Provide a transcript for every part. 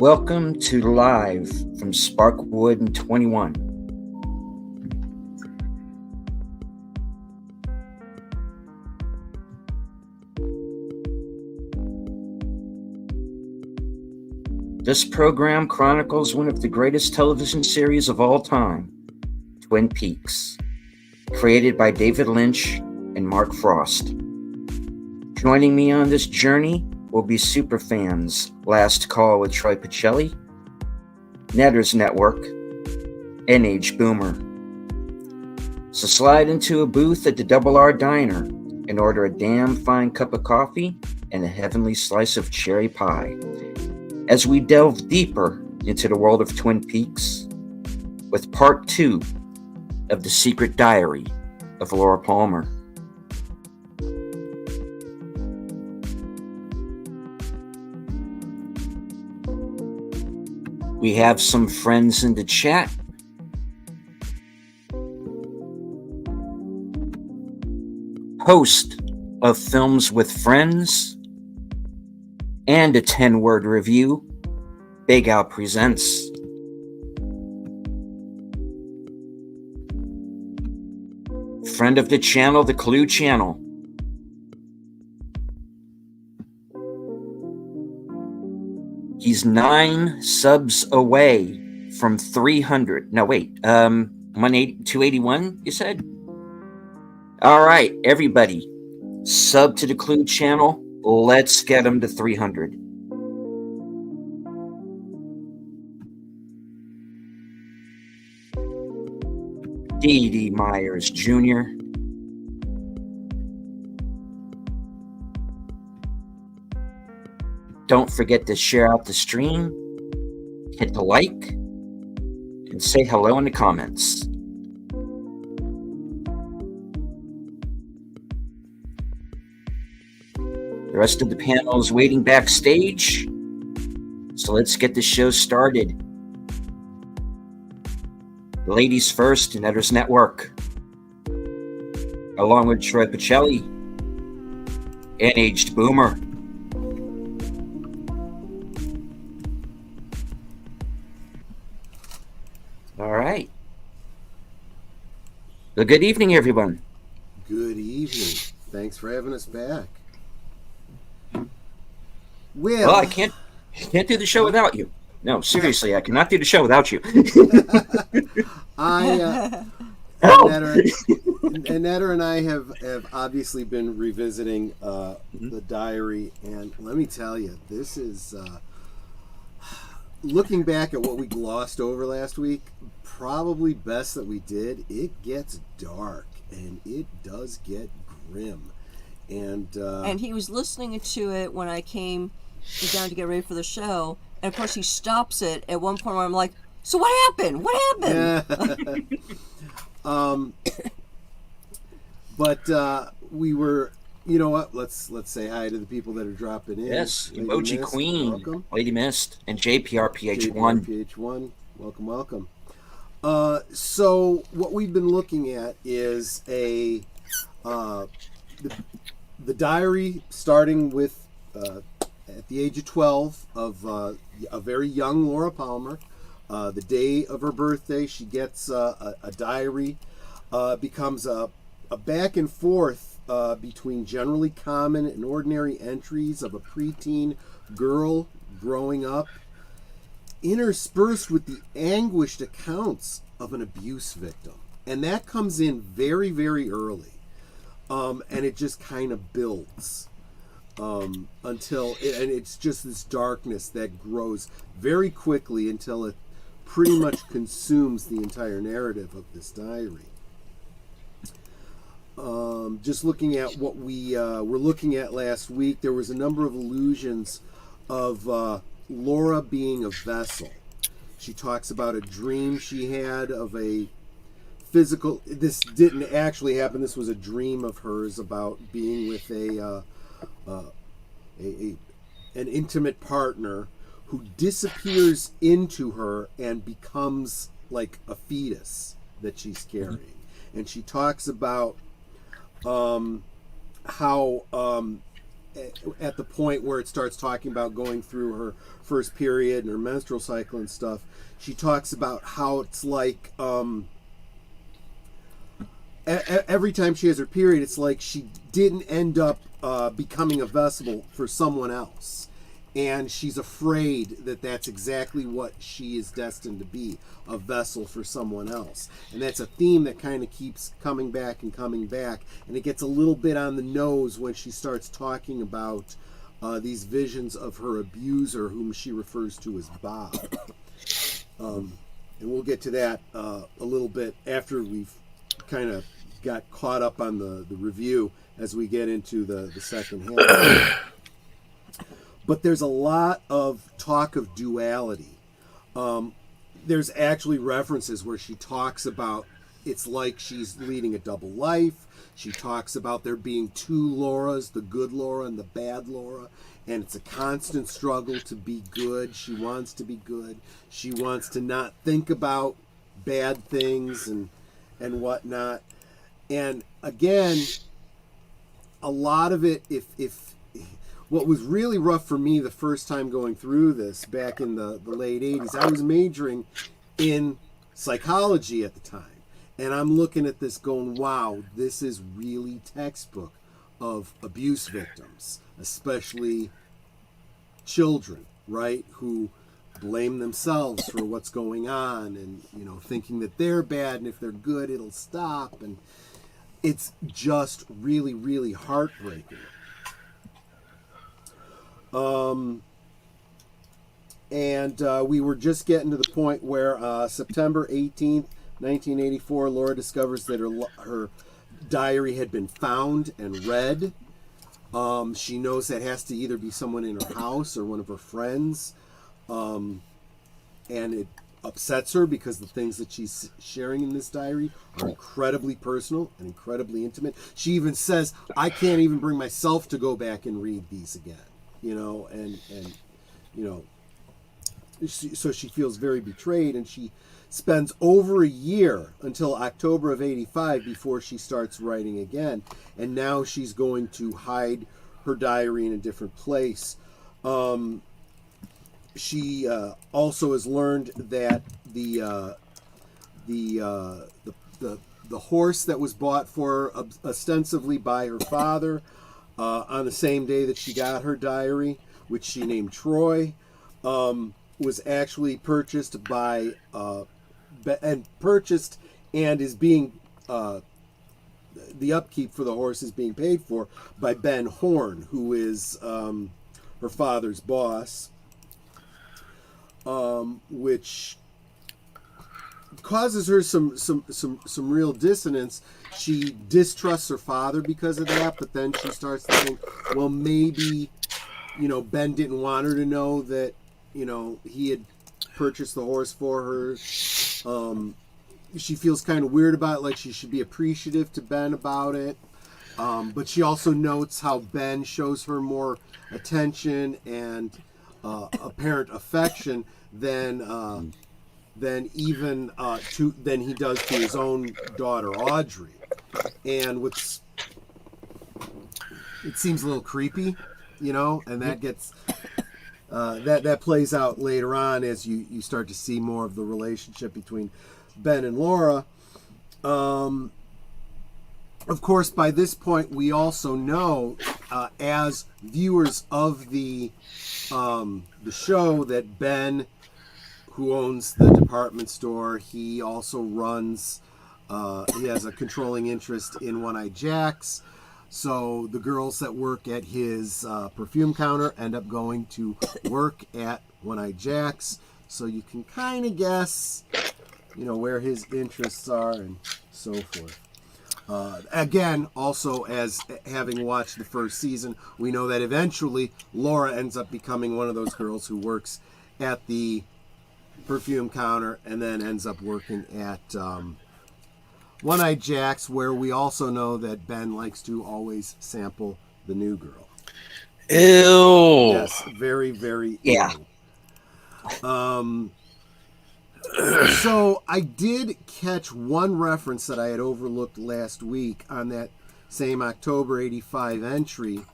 Welcome to Live from Sparkwood and 21. This program chronicles one of the greatest television series of all time, Twin Peaks, created by David Lynch and Mark Frost. Joining me on this journey will be superfans Last Call with Troy Pacelli, Netters Network, and Age Boomer. So slide into a booth at the Double R Diner and order a damn fine cup of coffee and a heavenly slice of cherry pie as we delve deeper into the world of Twin Peaks with part 2 of The Secret Diary of Laura Palmer. We have some friends in the chat. Host of Films with Friends and a 10-word review, Big Al presents. Friend of the channel, the Clue Channel. He's 9 subs away from 300. No, wait. 281, you said? All right, everybody. Sub to the Clue Channel. Let's get him to 300. D.D. Myers Jr. Don't forget to share out the stream, hit the like, and say hello in the comments. The rest of the panel is waiting backstage, so let's get the show started. Ladies first, Netters Network, along with Troy Pacelli and Aged Boomer. All right. Well, good evening, everyone. Good evening. Thanks for having us back. Well, I can't do the show without you. No, seriously, I cannot do the show without you. Netter and I have obviously been revisiting the diary, and let me tell you, this is looking back at what we glossed over last week. Probably best that we did. It gets dark, and it does get grim, and he was listening to it when I came down to get ready for the show. And of course, he stops it at one point where I'm like, "So what happened? What happened?" But we were, you know what? Let's say hi to the people that are dropping in. Yes, Lady Emoji Mist, Queen, welcome. Lady Mist, and JPRPH1. JPRPH1, welcome. So what we've been looking at is the diary, starting with at the age of 12 of a very young Laura Palmer. The day of her birthday, she gets a diary, becomes a back and forth between generally common and ordinary entries of a preteen girl growing up, interspersed with the anguished accounts of an abuse victim. And that comes in very, very early. And it just kind of builds. And it's just this darkness that grows very quickly until it pretty much consumes the entire narrative of this diary. Just looking at what we were looking at last week, there was a number of allusions of Laura being a vessel. She talks about a dream she had of a physical. This didn't actually happen. This was a dream of hers about being with an intimate partner who disappears into her and becomes like a fetus that she's carrying. And she talks about how at the point where it starts talking about going through her first period and her menstrual cycle and stuff, she talks about how it's like every time she has her period, it's like she didn't end up becoming a vessel for someone else. And she's afraid that that's exactly what she is destined to be, a vessel for someone else. And that's a theme that kind of keeps coming back and coming back. And it gets a little bit on the nose when she starts talking about these visions of her abuser, whom she refers to as Bob. And we'll get to that a little bit after we've kind of got caught up on the review as we get into the second half. But there's a lot of talk of duality. There's actually references where she talks about it's like she's leading a double life. She talks about there being two Lauras, the good Laura and the bad Laura, and it's a constant struggle to be good. She wants to be good. She wants to not think about bad things and whatnot. And again, a lot of it, if what was really rough for me the first time going through this back in the late 80s, I was majoring in psychology at the time. And I'm looking at this going, wow, this is really textbook of abuse victims, especially children, right, who blame themselves for what's going on and, you know, thinking that they're bad and if they're good, it'll stop. And it's just really, really heartbreaking. We were just getting to the point where September 18th, 1984, Laura discovers that her diary had been found and read. She knows that has to either be someone in her house or one of her friends. And it upsets her because the things that she's sharing in this diary are incredibly personal and incredibly intimate. She even says, I can't even bring myself to go back and read these again. You know, and you know, so she feels very betrayed, and she spends over a year until October of 85 before she starts writing again. And now she's going to hide her diary in a different place. She also has learned that the horse that was bought for her ostensibly by her father on the same day that she got her diary, which she named Troy, was actually purchased by and is being the upkeep for the horse is being paid for by Ben Horn, who is her father's boss, which causes her some real dissonance. She distrusts her father because of that, but then she starts to think, well, maybe, you know, Ben didn't want her to know that, you know, he had purchased the horse for her. She feels kind of weird about it, like she should be appreciative to Ben about it. But she also notes how Ben shows her more attention and apparent affection than he does to his own daughter Audrey. And it seems a little creepy, you know, and that gets that plays out later on as you start to see more of the relationship between Ben and Laura. Of course, by this point, we also know, as viewers of the show, that Ben, who owns the department store, he also runs. He has a controlling interest in One-Eyed Jack's. So the girls that work at his perfume counter end up going to work at One-Eyed Jack's. So you can kind of guess, you know, where his interests are and so forth. Again, also, as having watched the first season, we know that eventually Laura ends up becoming one of those girls who works at the perfume counter and then ends up working at One-Eyed Jack's, where we also know that Ben likes to always sample the new girl. Ew. Yes, very, very yeah. ill. So I did catch one reference that I had overlooked last week on that same October 85 entry.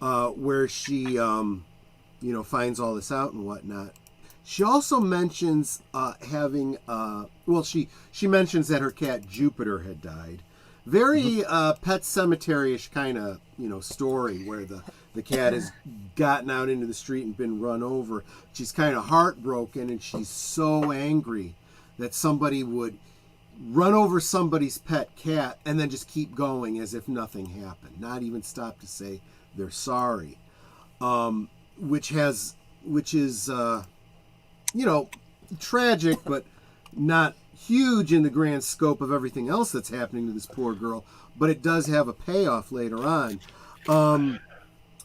where she, finds all this out and whatnot. She also mentions having, she mentions that her cat Jupiter had died. Very Pet Cemetery-ish kind of, story where the cat has gotten out into the street and been run over. She's kind of heartbroken, and she's so angry that somebody would run over somebody's pet cat and then just keep going as if nothing happened, not even stop to say they're sorry, which is tragic, but not huge in the grand scope of everything else that's happening to this poor girl, but it does have a payoff later on.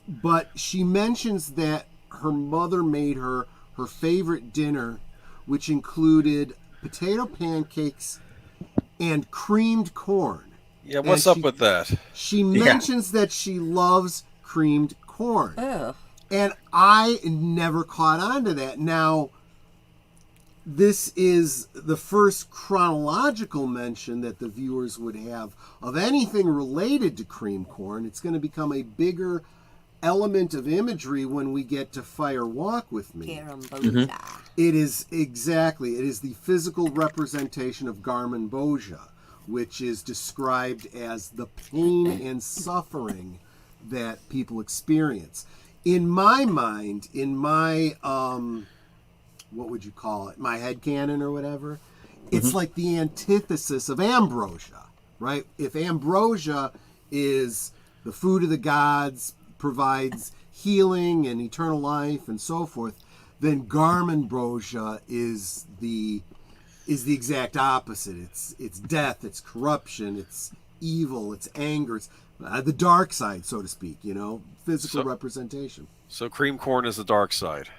But she mentions that her mother made her favorite dinner, which included potato pancakes and creamed corn. Yeah, what's up with that? She mentions that she loves creamed corn. Ugh. And I never caught on to that. Now, this is the first chronological mention that the viewers would have of anything related to cream corn. It's going to become a bigger element of imagery when we get to Fire Walk with Me. It is the physical representation of Garmonbozia, which is described as the pain and suffering that people experience. In my mind, in my what would you call it? My headcanon or whatever. It's like the antithesis of ambrosia, right? If ambrosia is the food of the gods, provides healing and eternal life and so forth, then Garmonbozia is the exact opposite. It's death, it's corruption, it's evil, it's anger, it's the dark side, so to speak, physical representation. So cream corn is the dark side.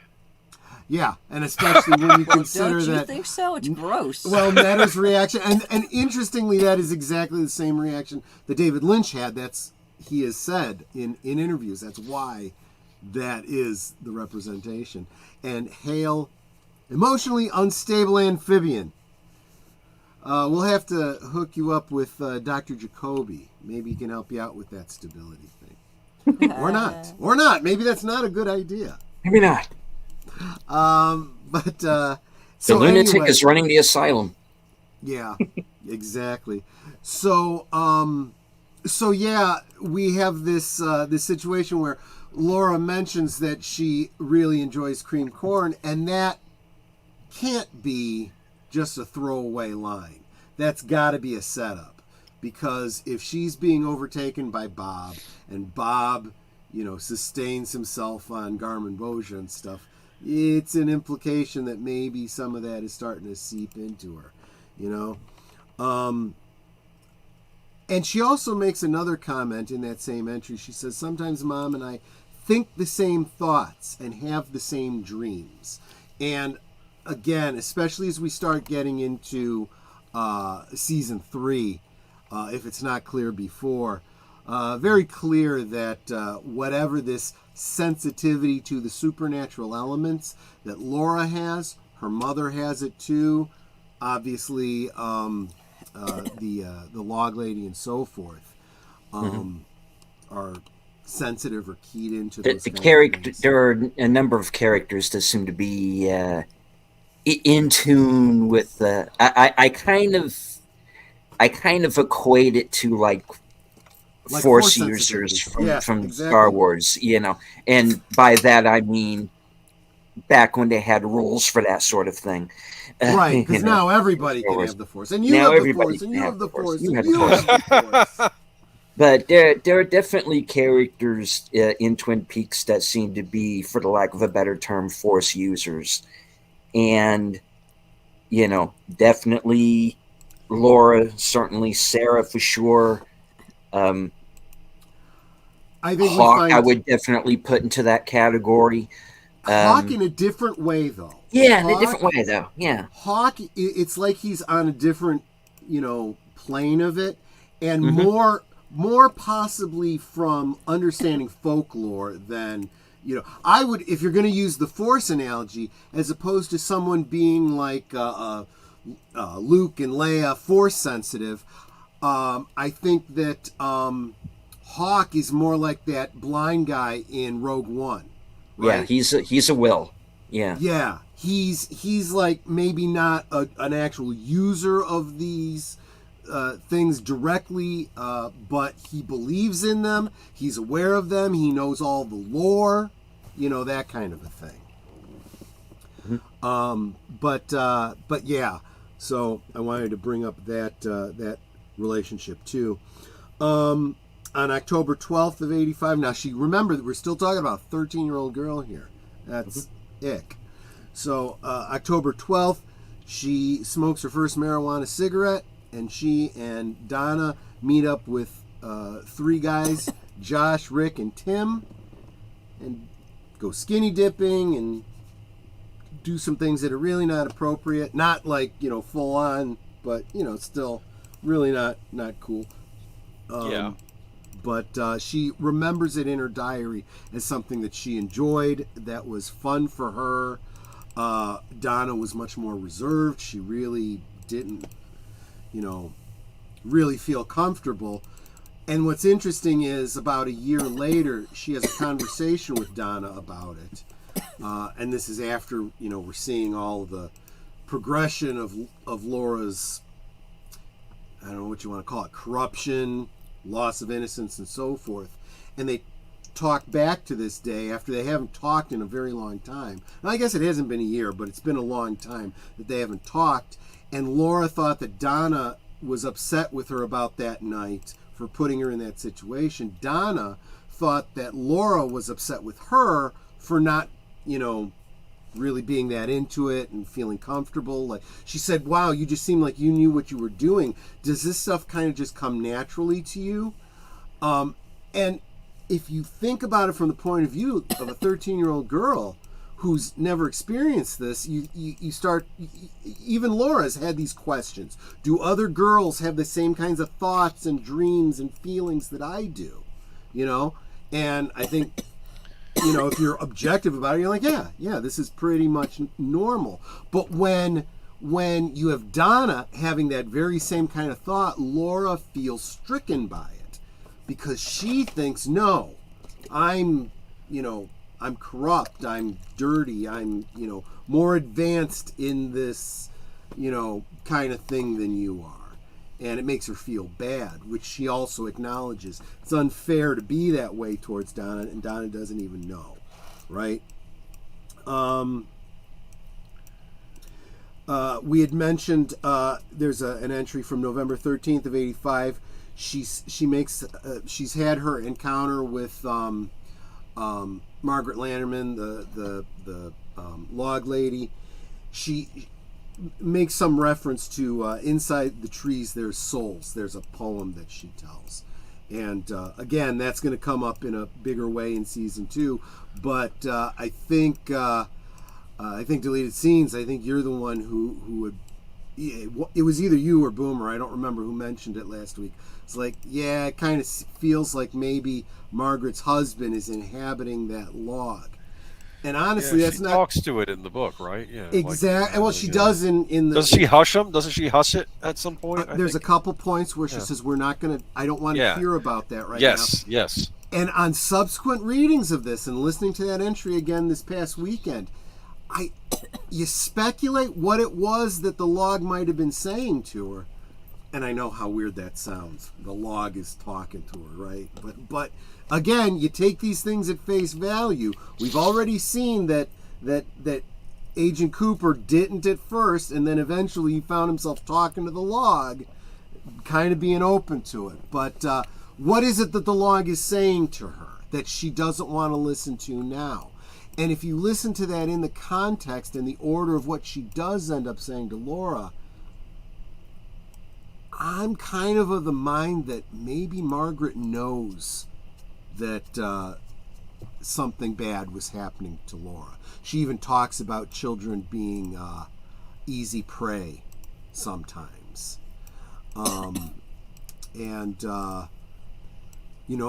Yeah, and especially when you consider Don't you that. think so? It's gross. Well, Meadows' reaction, and interestingly, that is exactly the same reaction that David Lynch had. He has said in interviews. That's why that is the representation. And Hale, emotionally unstable amphibian. We'll have to hook you up with Dr. Jacoby. Maybe he can help you out with that stability thing. Or not. Or not. Maybe that's not a good idea. Maybe not. The lunatic anyway, is running the asylum. Yeah, exactly. So yeah, we have this situation where Laura mentions that she really enjoys cream corn, and that can't be just a throwaway line. That's got to be a setup, because if she's being overtaken by Bob, and Bob, sustains himself on Garmonbozia and stuff, it's an implication that maybe some of that is starting to seep into her, And she also makes another comment in that same entry. She says, sometimes Mom and I think the same thoughts and have the same dreams. And again, especially as we start getting into season 3, if it's not clear before, very clear that whatever this sensitivity to the supernatural elements that Laura has, her mother has it too, obviously the log lady and so forth are sensitive or keyed into those the character. There are a number of characters that seem to be in tune with the. I kind of equate it to like Force users from exactly. Star Wars, and by that I mean back when they had rules for that sort of thing. Right, because now everybody can have the Force, and you have the Force, and you have the Force, and you have the Force. But there are definitely characters in Twin Peaks that seem to be, for the lack of a better term, Force users, and definitely Laura, certainly Sarah for sure. I think Hawk, I would definitely put into that category. Hawk in a different way, though. Yeah, Hawk, in a different way, though. Yeah. Hawk, it's like he's on a different, plane of it, and more possibly from understanding folklore than, I would, if you're going to use the Force analogy, as opposed to someone being like Luke and Leia Force sensitive, I think that Hawk is more like that blind guy in Rogue One. Right? Yeah, he's a will. Yeah. Yeah, he's like maybe not an actual user of these things directly, but he believes in them. He's aware of them. He knows all the lore, that kind of a thing. But yeah, so I wanted to bring up that relationship too. On October 12th of 85, now remember that we're still talking about a 13-year-old girl here. That's ick. So October 12th, she smokes her first marijuana cigarette, and she and Donna meet up with 3 guys, Josh, Rick, and Tim, and go skinny dipping and do some things that are really not appropriate. Not like, full on, but, still really not cool. Yeah. But she remembers it in her diary as something that she enjoyed, that was fun for her. Donna was much more reserved. She really didn't, really feel comfortable. And what's interesting is about a year later, she has a conversation with Donna about it. And this is after, we're seeing all the progression of Laura's, I don't know what you want to call it, corruption, loss of innocence, and so forth. And they talk back to this day after they haven't talked in a very long time. And I guess it hasn't been a year, but it's been a long time that they haven't talked. And Laura thought that Donna was upset with her about that night for putting her in that situation. Donna thought that Laura was upset with her for not, really being that into it and feeling comfortable. Like she said, wow, you just seemed like you knew what you were doing. Does this stuff kind of just come naturally to you? And if you think about it from the point of view of a 13-year-old girl who's never experienced this, you start, even Laura's had these questions. Do other girls have the same kinds of thoughts and dreams and feelings that I do? And I think, if you're objective about it, you're like, yeah, this is pretty much normal. But when you have Donna having that very same kind of thought, Laura feels stricken by it because she thinks, no, I'm corrupt, I'm dirty, I'm, more advanced in this, kind of thing than you are. And it makes her feel bad, which she also acknowledges. It's unfair to be that way towards Donna, and Donna doesn't even know, right? We had mentioned there's an entry from November 13th of 85. She's had her encounter with Margaret Lanterman, the log lady. She makes some reference to inside the trees there's souls. There's a poem that she tells, and again, that's going to come up in a bigger way in season 2. But I think deleted scenes, I think you're the one who would, it was either you or Boomer, I don't remember who mentioned it last week. It's like, yeah, it kind of feels like maybe Margaret's husband is inhabiting that log. And honestly, that's not. She talks to it in the book, right? Yeah. Exactly. Well, she does in the. Does she hush him? Doesn't she hush it at some point? There's a couple points where she says, "We're not going to. I don't want to hear about that right now." Yes. And on subsequent readings of this and listening to that entry again this past weekend, you speculate what it was that the log might have been saying to her. And I know how weird that sounds. The log is talking to her, right? But again, you take these things at face value. We've already seen that Agent Cooper didn't at first, and then eventually he found himself talking to the log, kind of being open to it. But what is it that the log is saying to her that she doesn't want to listen to now? And if you listen to that in the context and the order of what she does end up saying to Laura, I'm kind of the mind that maybe Margaret knows that something bad was happening to Laura. She even talks about children being easy prey sometimes.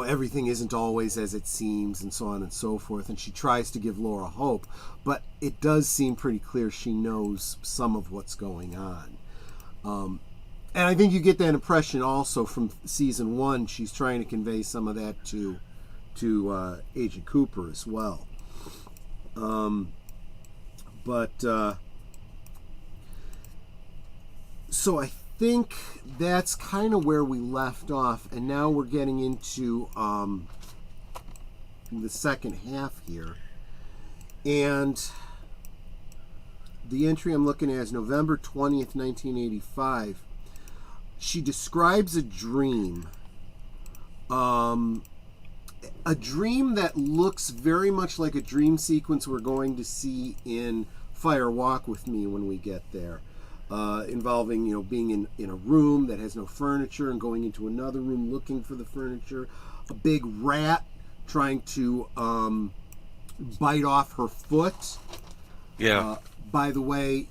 Everything isn't always as it seems, and so on and so forth. And she tries to give Laura hope, but it does seem pretty clear she knows some of what's going on. And I think you get that impression also from season 1. She's trying to convey some of that to Agent Cooper as well. So I think that's kind of where we left off, and now we're getting into the second half here. And the entry I'm looking at is November 20th, 1985. She describes a dream. A dream that looks very much like a dream sequence we're going to see in Fire Walk With Me when we get there. Involving, being in a room that has no furniture and going into another room looking for the furniture. A big rat trying to bite off her foot. Yeah. By the way,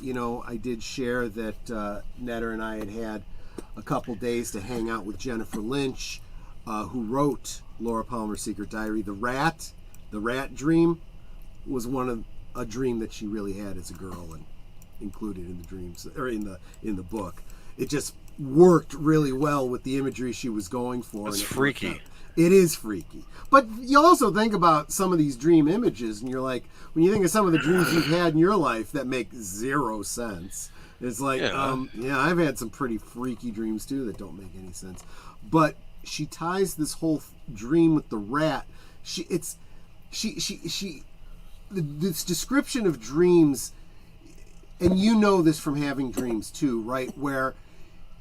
I did share that Netter and I had a couple days to hang out with Jennifer Lynch, who wrote Laura Palmer's Secret Diary. The rat dream was a dream that she really had as a girl and included in the dreams or in the book. It just worked really well with the imagery she was going for. It's freaky. It is freaky. But you also think about some of these dream images, and you're like, when you think of some of the dreams you've had in your life that make zero sense, it's like, I've had some pretty freaky dreams too that don't make any sense. But she ties this whole dream with the rat. This description of dreams, and you know this from having dreams too, right? Where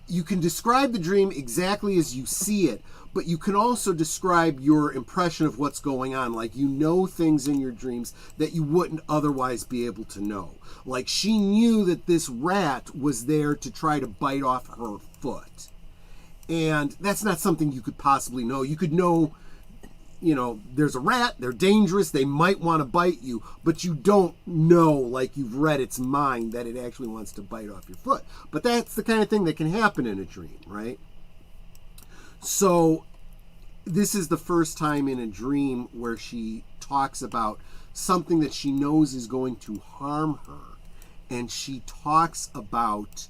you can describe the dream exactly as you see it, but you can also describe your impression of what's going on. Like, things in your dreams that you wouldn't otherwise be able to know. Like, she knew that this rat was there to try to bite off her foot. And that's not something you could possibly know. You could know, there's a rat, they're dangerous, they might want to bite you, but you don't know, like you've read its mind, that it actually wants to bite off your foot. But that's the kind of thing that can happen in a dream, right? So this is the first time in a dream where she talks about something that she knows is going to harm her. And she talks about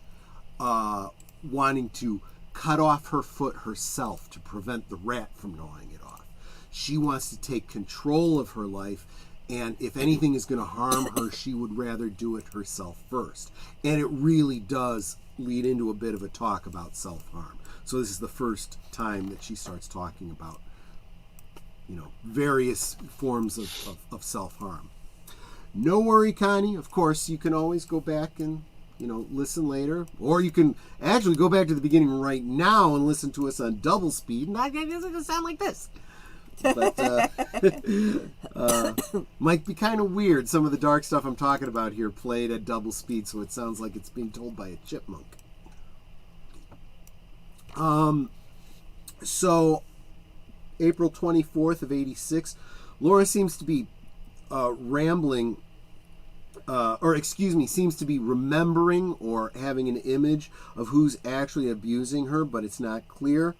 wanting to cut off her foot herself to prevent the rat from gnawing it off. She wants to take control of her life, and if anything is going to harm her, she would rather do it herself first. And it really does lead into a bit of a talk about self-harm. So this is the first time that she starts talking about, various forms of self-harm. No worry, Connie. Of course, you can always go back and listen later, or you can actually go back to the beginning right now and listen to us on double speed, and it's going to sound like this. But might be kind of weird. Some of the dark stuff I'm talking about here played at double speed, so it sounds like it's being told by a chipmunk. So April 24th of 86, Laura seems to be rambling. Seems to be remembering or having an image of who's actually abusing her, but it's not clear.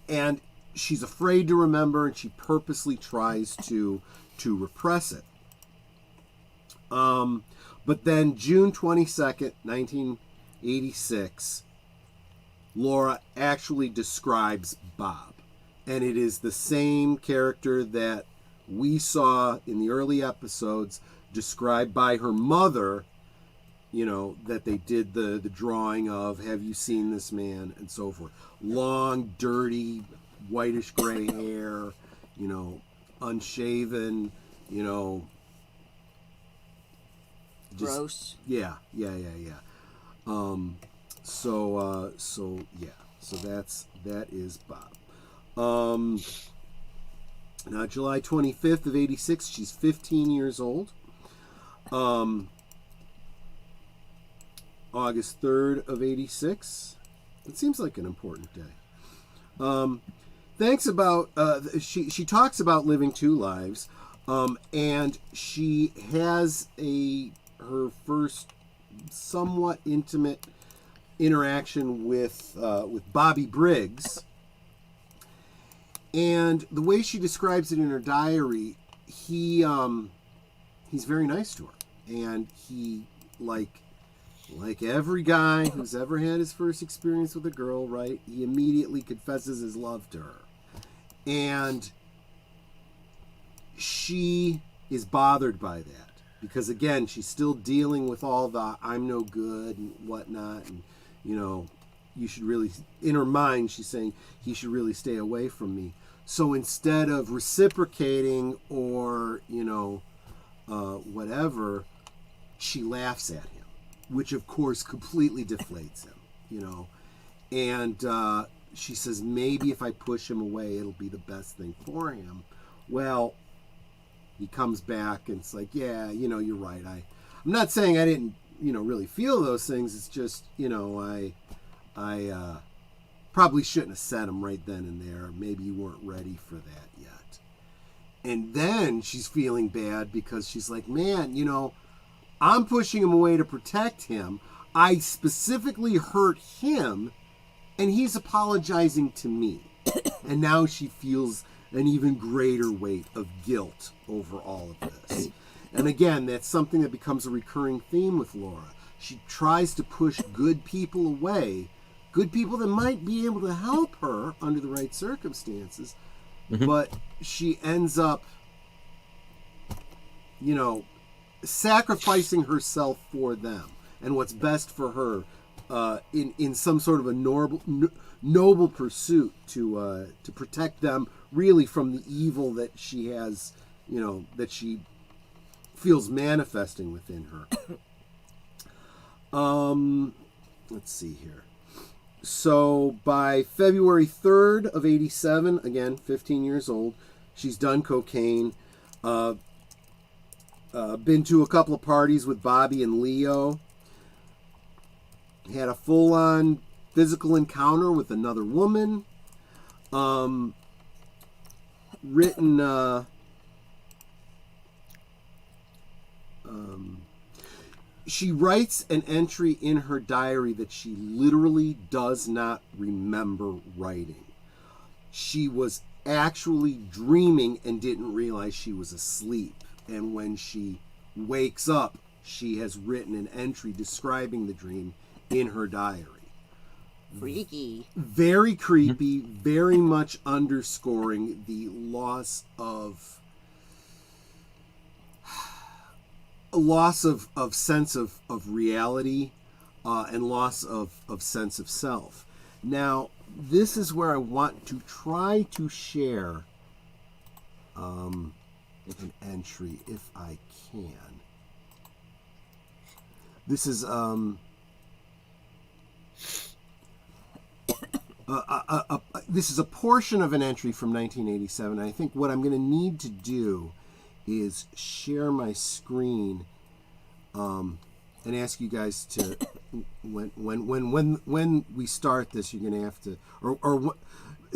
And she's afraid to remember, and she purposely tries to repress it. But then June 22nd, 1986, Laura actually describes Bob. And it is the same character that we saw in the early episodes, described by her mother, that they did the drawing of, have you seen this man, and so forth. Long, dirty, whitish gray hair, unshaven, gross. Yeah. So that is Bob. Now, July 25th of 86, she's 15 years old. August 3rd of 86. It seems like an important day. She talks about living two lives, and she has her first somewhat intimate interaction with Bobby Briggs. And the way she describes it in her diary, he's very nice to her, and he like every guy who's ever had his first experience with a girl, right? He immediately confesses his love to her. And she is bothered by that because, again, she's still dealing with all the I'm no good and whatnot. And, you should really, in her mind, she's saying he should really stay away from me. So instead of reciprocating or, whatever, she laughs at him, which of course completely deflates him, and she says, maybe if I push him away, it'll be the best thing for him. Well, he comes back and it's like, yeah, you're right. I'm not saying I didn't, really feel those things. It's just, I probably shouldn't have said them right then and there. Maybe you weren't ready for that yet. And then she's feeling bad because she's like, man, I'm pushing him away to protect him. I specifically hurt him, and he's apologizing to me. And now she feels an even greater weight of guilt over all of this. And again, that's something that becomes a recurring theme with Laura. She tries to push good people away, good people that might be able to help her under the right circumstances, but she ends up, sacrificing herself for them and what's best for her in some sort of a noble pursuit to protect them really from the evil that she has, that she feels manifesting within her. Let's see here. So by February 3rd of 87, again, 15 years old, she's done cocaine. Been to a couple of parties with Bobby and Leo. Had a full-on physical encounter with another woman. She writes an entry in her diary that she literally does not remember writing. She was actually dreaming and didn't realize she was asleep. And when she wakes up, she has written an entry describing the dream in her diary. Freaky. Very creepy, very much underscoring the loss of sense of reality and loss of sense of self. Now, this is where I want to try to share an entry if I can. This is this is a portion of an entry from 1987. I think what I'm going to need to do is share my screen and ask you guys to when we start this, you're going to have to or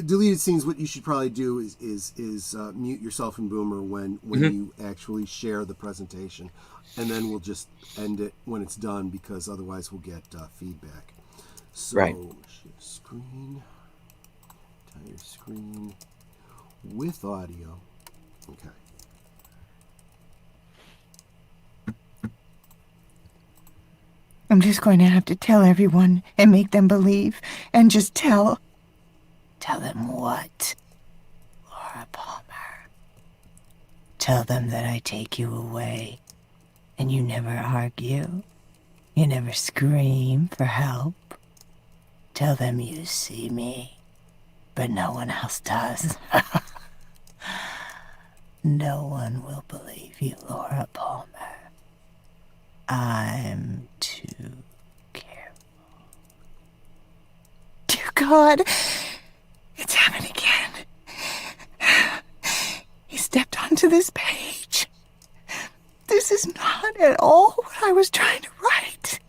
deleted scenes. What you should probably do is mute yourself in Boomer when you actually share the presentation, and then we'll just end it when it's done because otherwise we'll get feedback. So right. Share screen, entire screen with audio. Okay. I'm just going to have to tell everyone and make them believe and just tell them what? Laura Palmer. Tell them that I take you away and you never argue. You never scream for help. Tell them you see me, but no one else does. No one will believe you, Laura Palmer. I'm too careful. Dear God, it's happened again. He stepped onto this page. This is not at all what I was trying to write.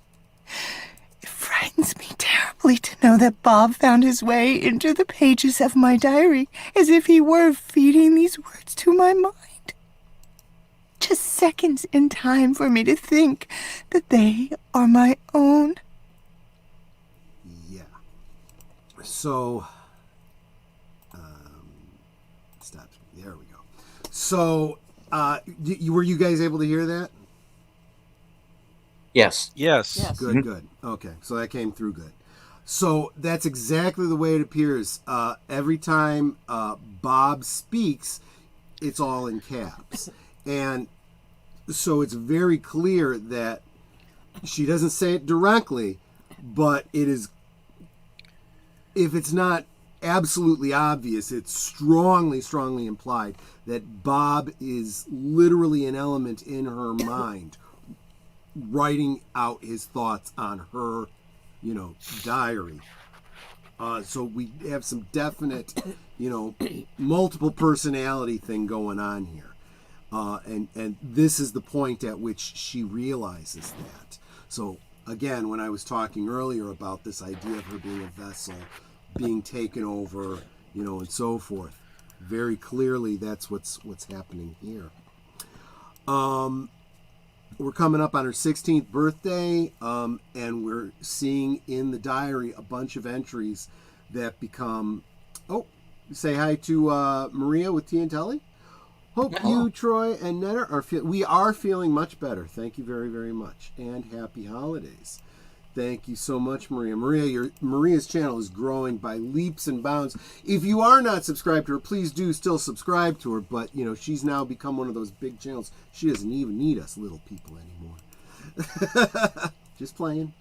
It frightens me terribly to know that Bob found his way into the pages of my diary as if he were feeding these words to my mind. Just seconds in time for me to think that they are my own. Yeah. So, stop. There we go. So, were you guys able to hear that? Yes. Yes. Yes. Good, Mhm. good. Okay, so that came through good. So that's exactly the way it appears. Every time Bob speaks, it's all in caps. And so it's very clear that she doesn't say it directly, but it is, if it's not absolutely obvious, it's strongly, strongly implied that Bob is literally an element in her mind, writing out his thoughts on her, diary. So we have some definite, multiple personality thing going on here. And this is the point at which she realizes that. So again, when I was talking earlier about this idea of her being a vessel, being taken over, and so forth, very clearly that's what's happening here. We're coming up on her 16th birthday, and we're seeing in the diary a bunch of entries that become. Oh, say hi to Maria with Tea and Telly. Hope you, Troy, and Netta we are feeling much better. Thank you very, very much, and happy holidays. Thank you so much, Maria. Maria's channel is growing by leaps and bounds. If you are not subscribed to her, please do still subscribe to her. But she's now become one of those big channels. She doesn't even need us little people anymore. Just playing.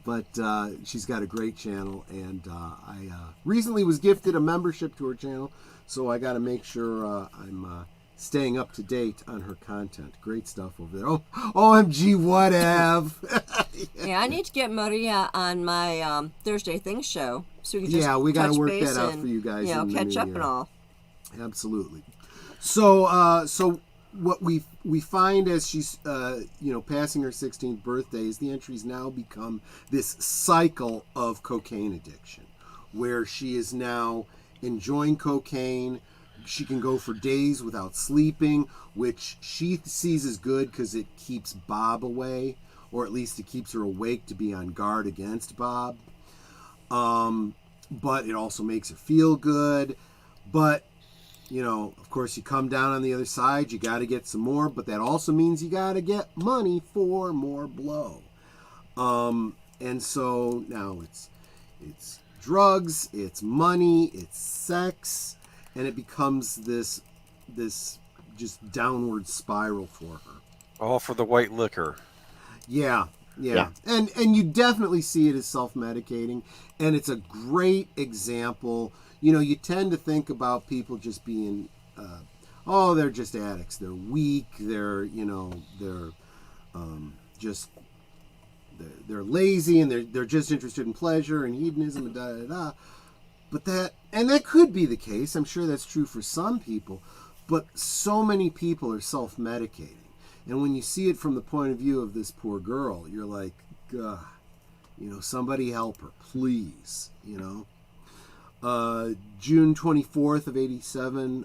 But she's got a great channel, and I recently was gifted a membership to her channel, so I got to make sure I'm staying up to date on her content. Great stuff over there. Oh, OMG, whatever. Yeah, I need to get Maria on my Thursday Things show, so we can just we got to touch work base that out and, for you guys. In the catch new up year. and all. Absolutely. So what we find as she's passing her 16th birthday is the entries now become this cycle of cocaine addiction, where she is now enjoying cocaine. She can go for days without sleeping, which she sees as good because it keeps Bob away, or at least it keeps her awake to be on guard against Bob. But it also makes her feel good. But of course, you come down on the other side, you got to get some more, but that also means you got to get money for more blow. And so now it's drugs, it's money, it's sex, and it becomes this just downward spiral for her. All for the white liquor. Yeah. And you definitely see it as self-medicating, and it's a great example. You tend to think about people just being, they're just addicts. They're weak. They're they're lazy, and they're just interested in pleasure and hedonism and da da da. But that could be the case. I'm sure that's true for some people, but so many people are self-medicating. And when you see it from the point of view of this poor girl, you're like, God, somebody help her, please, June 24th of 87,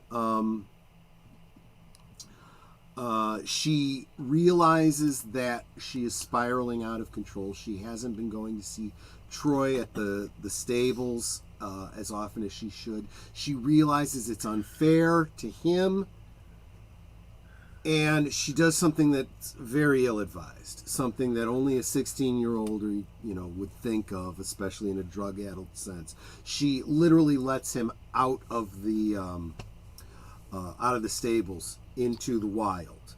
she realizes that she is spiraling out of control. She hasn't been going to see Troy at the stables as often as she should. She realizes it's unfair to him, and she does something that's very ill-advised, something that only a 16-year-old would think of, especially in a drug-addled sense. She literally lets him out of the stables into the wild,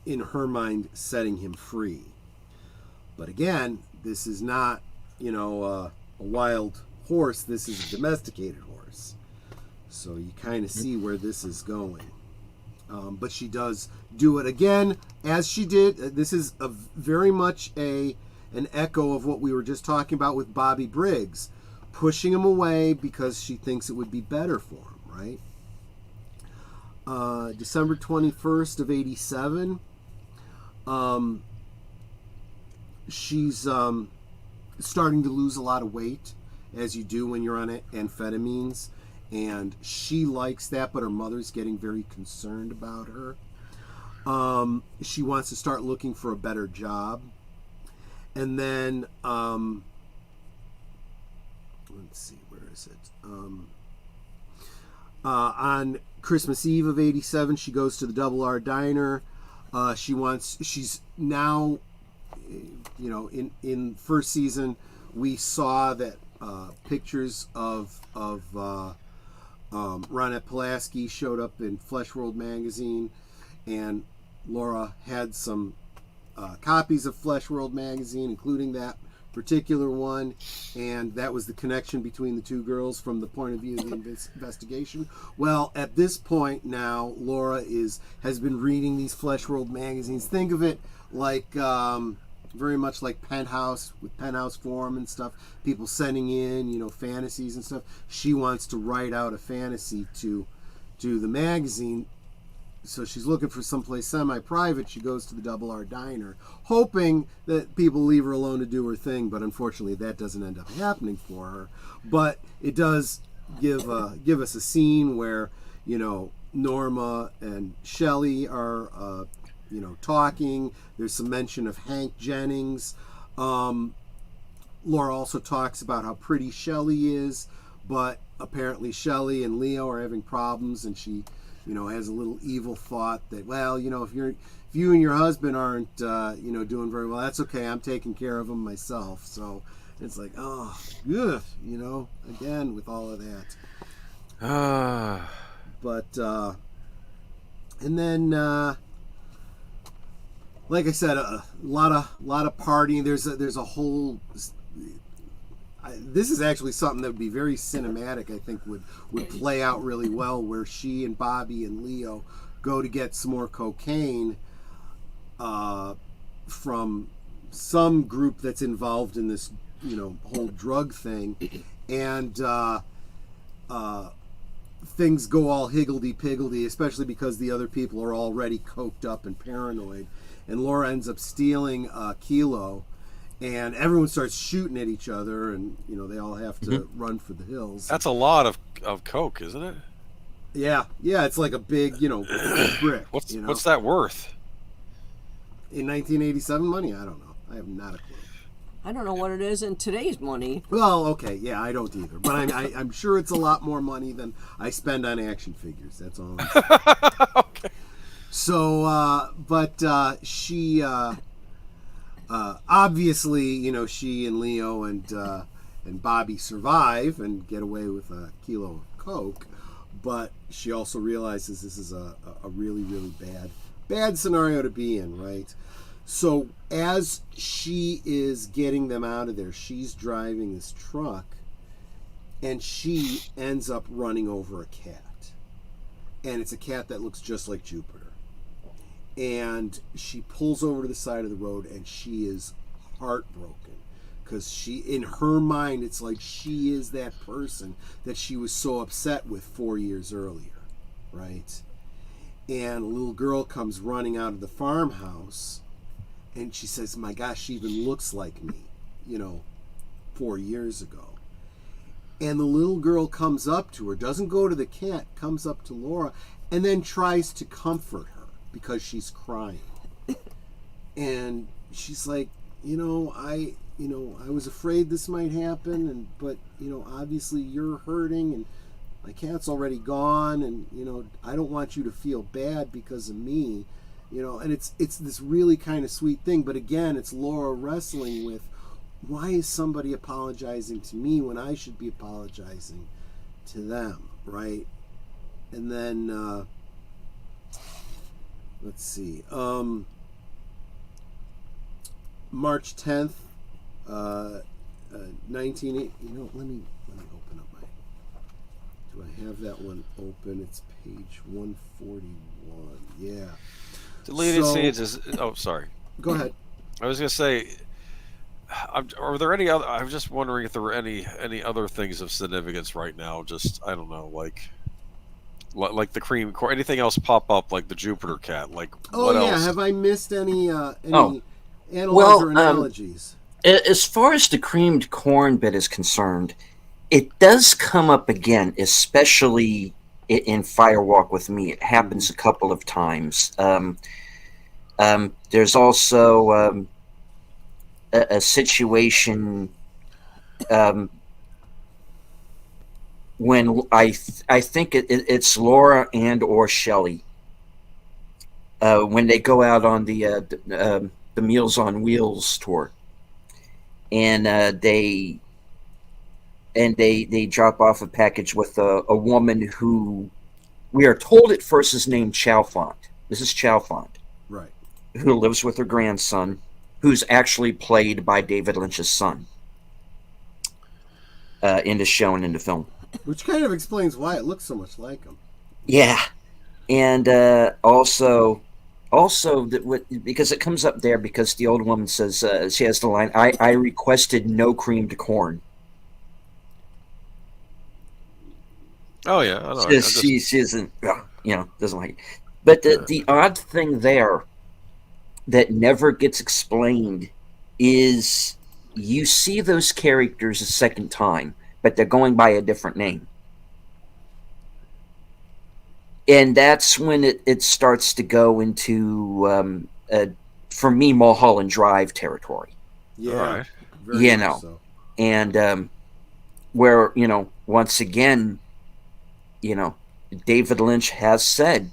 in her mind setting him free. But again, this is not a wild horse. This is a domesticated horse, so you kind of see where this is going. But she does do it again, as she did. This is very much an echo of what we were just talking about with Bobby Briggs, pushing him away because she thinks it would be better for him, right? December 21st of 87, she's starting to lose a lot of weight, as you do when you're on amphetamines. And she likes that, but her mother's getting very concerned about her. She wants to start looking for a better job. And then, let's see, where is it? On Christmas Eve of 87, she goes to the Double R Diner. She's now, in first season, we saw that pictures of Ronette Pulaski showed up in Flesh World magazine, and Laura had some copies of Flesh World magazine, including that particular one, and that was the connection between the two girls from the point of view of the investigation. Well, at this point now, Laura has been reading these Flesh World magazines. Think of it like very much like Penthouse, with Penthouse Forum and stuff. People sending in, fantasies and stuff. She wants to write out a fantasy to the magazine. So she's looking for someplace semi-private. She goes to the Double R Diner, hoping that people leave her alone to do her thing. But unfortunately, that doesn't end up happening for her. But it does give us a scene where, Norma and Shelley are, talking. There's some mention of Hank Jennings. Laura also talks about how pretty Shelley is, but apparently Shelley and Leo are having problems, and she has a little evil thought that, well, if you and your husband aren't, doing very well, that's okay. I'm taking care of them myself. So it's like, oh, ugh, again with all of that. But and then, like I said, a lot of partying. There's a whole. This is actually something that would be very cinematic. I think would play out really well, where she and Bobby and Leo go to get some more cocaine from some group that's involved in this, whole drug thing, and things go all higgledy-piggledy, especially because the other people are already coked up and paranoid, and Laura ends up stealing a kilo. And everyone starts shooting at each other, and they all have to run for the hills. That's a lot of coke, isn't it? Yeah, it's like a big, brick. What's that worth? In 1987 money, I don't know. I have not a clue. I don't know what it is in today's money. Well, okay, yeah, I don't either. But I'm sure it's a lot more money than I spend on action figures. That's all I'm saying. Okay. So, but she. Obviously, she and Leo and Bobby survive and get away with a kilo of coke, but she also realizes this is a really, really bad scenario to be in, right? So as she is getting them out of there, she's driving this truck, and she ends up running over a cat, and it's a cat that looks just like Jupiter. And she pulls over to the side of the road, and she is heartbroken because in her mind, it's like she is that person that she was so upset with 4 years earlier, right? And a little girl comes running out of the farmhouse, and she says, "My gosh, she even looks like me, 4 years ago." And the little girl comes up to her, doesn't go to the cat, comes up to Laura, and then tries to comfort her because she's crying. And she's like, I was afraid this might happen, but obviously you're hurting, and my cat's already gone, and I don't want you to feel bad because of me, and it's this really kind of sweet thing. But again, it's Laura wrestling with, why is somebody apologizing to me when I should be apologizing to them, right? And then let's see. March 10th, 1980. Let me open up my. Do I have that one open? It's page 141. Yeah. Deleted scenes is. Oh, sorry. Go ahead. I was gonna say. Are there any other? I'm just wondering if there were any other things of significance right now. Just I don't know, like the cream core. Anything else pop up like the Jupiter cat? Like what else? Have I missed any analogs or analogies? As far as the creamed corn bit is concerned, it does come up again, especially in Firewalk with Me. It happens a couple of times. There's also a situation when I think it's Laura and or Shelley when they go out on the Meals on Wheels tour, and they drop off a package with a woman who we are told at first is named Chalfont. Mrs. Chalfont, Right. who lives with her grandson, who's actually played by David Lynch's son in the show and in the film. Which kind of explains why it looks so much like him. Yeah, and also because it comes up there because the old woman says she has the line, I requested no creamed corn. Oh yeah, I know. She isn't, doesn't like it. But the odd thing there that never gets explained is you see those characters a second time, but they're going by a different name. And that's when it starts to go into, for me, Mulholland Drive territory. Yeah. Right. Very much so. And where, once again, David Lynch has said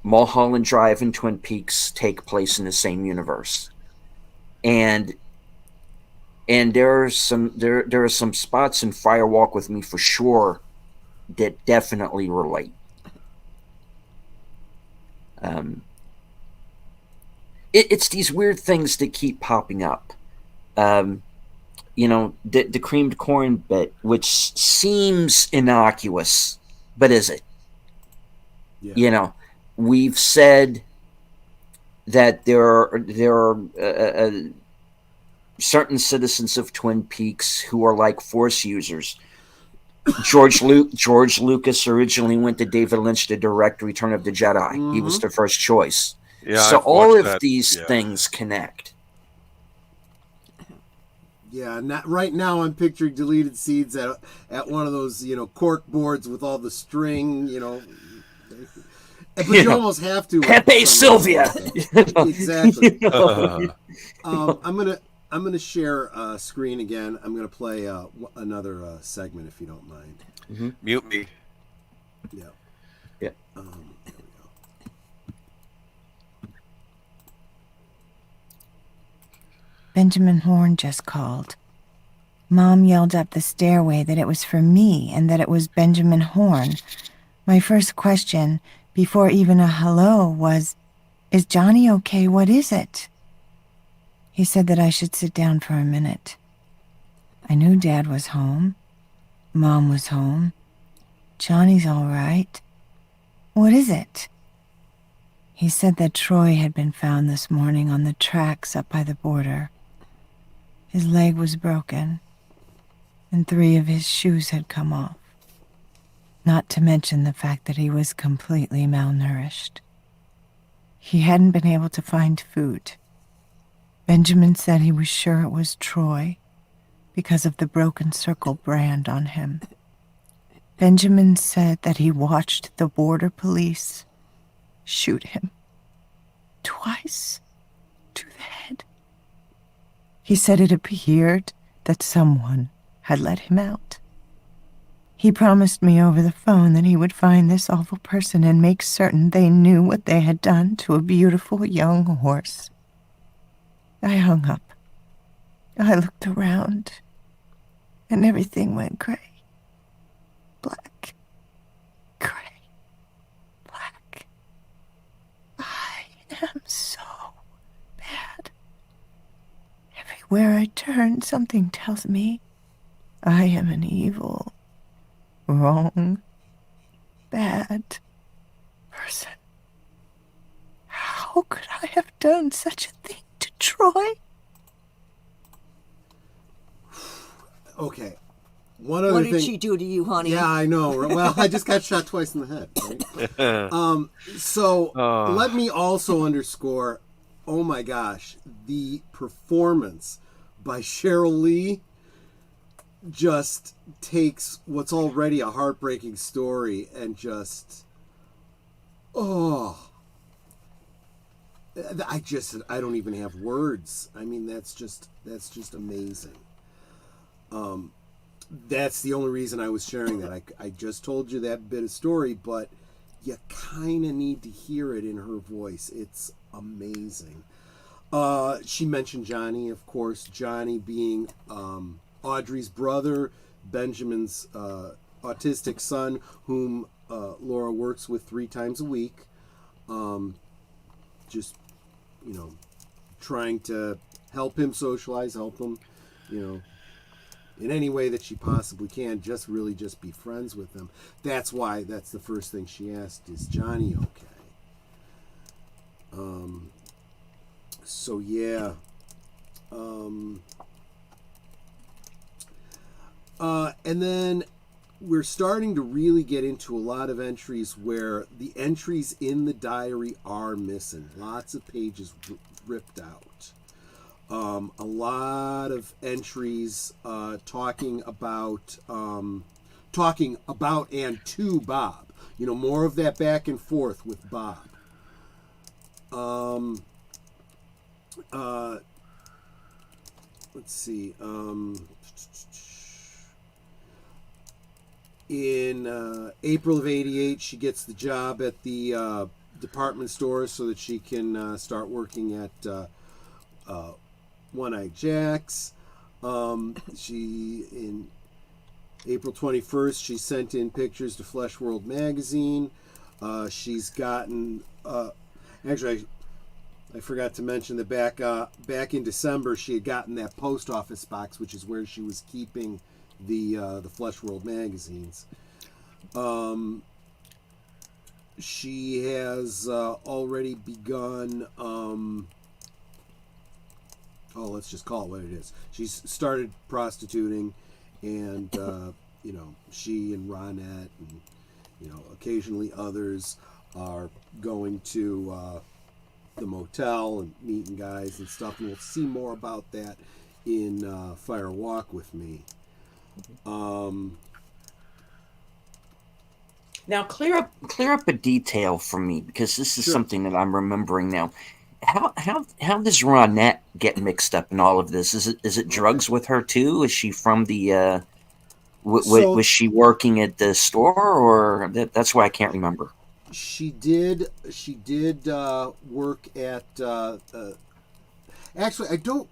Mulholland Drive and Twin Peaks take place in the same universe. And there are some spots in Fire Walk with Me for sure that definitely relate. It's these weird things that keep popping up. The creamed corn bit, which seems innocuous, but is it? Yeah. We've said that there are certain citizens of Twin Peaks who are like Force users. George Lucas originally went to David Lynch to direct Return of the Jedi. Mm-hmm. He was the first choice. Yeah, so I've all watched of that, these yeah. things connect. Yeah, right now I'm picturing Deleted Seeds at one of those, cork boards with all the string, But you almost have to. Pepe Sylvia. Exactly. I'm gonna share screen again. I'm gonna play another segment if you don't mind. Mm-hmm. Mute me. Yeah. Yeah. There we go. Benjamin Horn just called. Mom yelled up the stairway that it was for me and that it was Benjamin Horn. My first question, before even a hello, was, "Is Johnny okay? What is it?" He said that I should sit down for a minute. I knew Dad was home. Mom was home. Johnny's all right. What is it? He said that Troy had been found this morning on the tracks up by the border. His leg was broken, and 3 of his shoes had come off. Not to mention the fact that he was completely malnourished. He hadn't been able to find food. Benjamin said he was sure it was Troy because of the Broken Circle brand on him. Benjamin said that he watched the border police shoot him twice to the head. He said it appeared that someone had let him out. He promised me over the phone that he would find this awful person and make certain they knew what they had done to a beautiful young horse. I hung up. I looked around, and everything went gray. Black. Gray. Black. I am so bad. Everywhere I turn, something tells me I am an evil, wrong, bad person. How could I have done such a thing to Troy? Okay. One other What thing. did she do to you, honey? Yeah, I know. Well, I just got shot twice in the head. Right? Let me also underscore, oh my gosh, the performance by Cheryl Lee just takes what's already a heartbreaking story and just, I don't even have words. I mean, that's just amazing. That's the only reason I was sharing that. I just told you that bit of story, but you kind of need to hear it in her voice. It's amazing. She mentioned Johnny, of course. Johnny being Audrey's brother, Benjamin's autistic son, whom Laura works with 3 times a week. Just, trying to help him socialize, help him, in any way that she possibly can, just be friends with him. That's the first thing she asked, is Johnny okay? So yeah. And then we're starting to really get into a lot of entries where the entries in the diary are missing. Lots of pages ripped out. A lot of entries talking about and to Bob. More of that back and forth with Bob. Let's see. In April of '88, she gets the job at the department store so that she can start working at One-Eyed Jack's. In April 21st, she sent in pictures to Flesh World magazine. She's gotten... actually, I forgot to mention that back in December, she had gotten that post office box, which is where she was keeping the Flesh World magazines. She has already begun... let's just call it what it is. She's started prostituting, and she and Ronette and occasionally others are going to the motel and meeting guys and stuff. And we'll see more about that in Fire Walk with Me. Now clear up a detail for me, because this is something that I'm remembering now. How does Ronette get mixed up in all of this? Is it drugs with her too? Is she from the was she working at the store, or that's why I can't remember. She did work at actually, I don't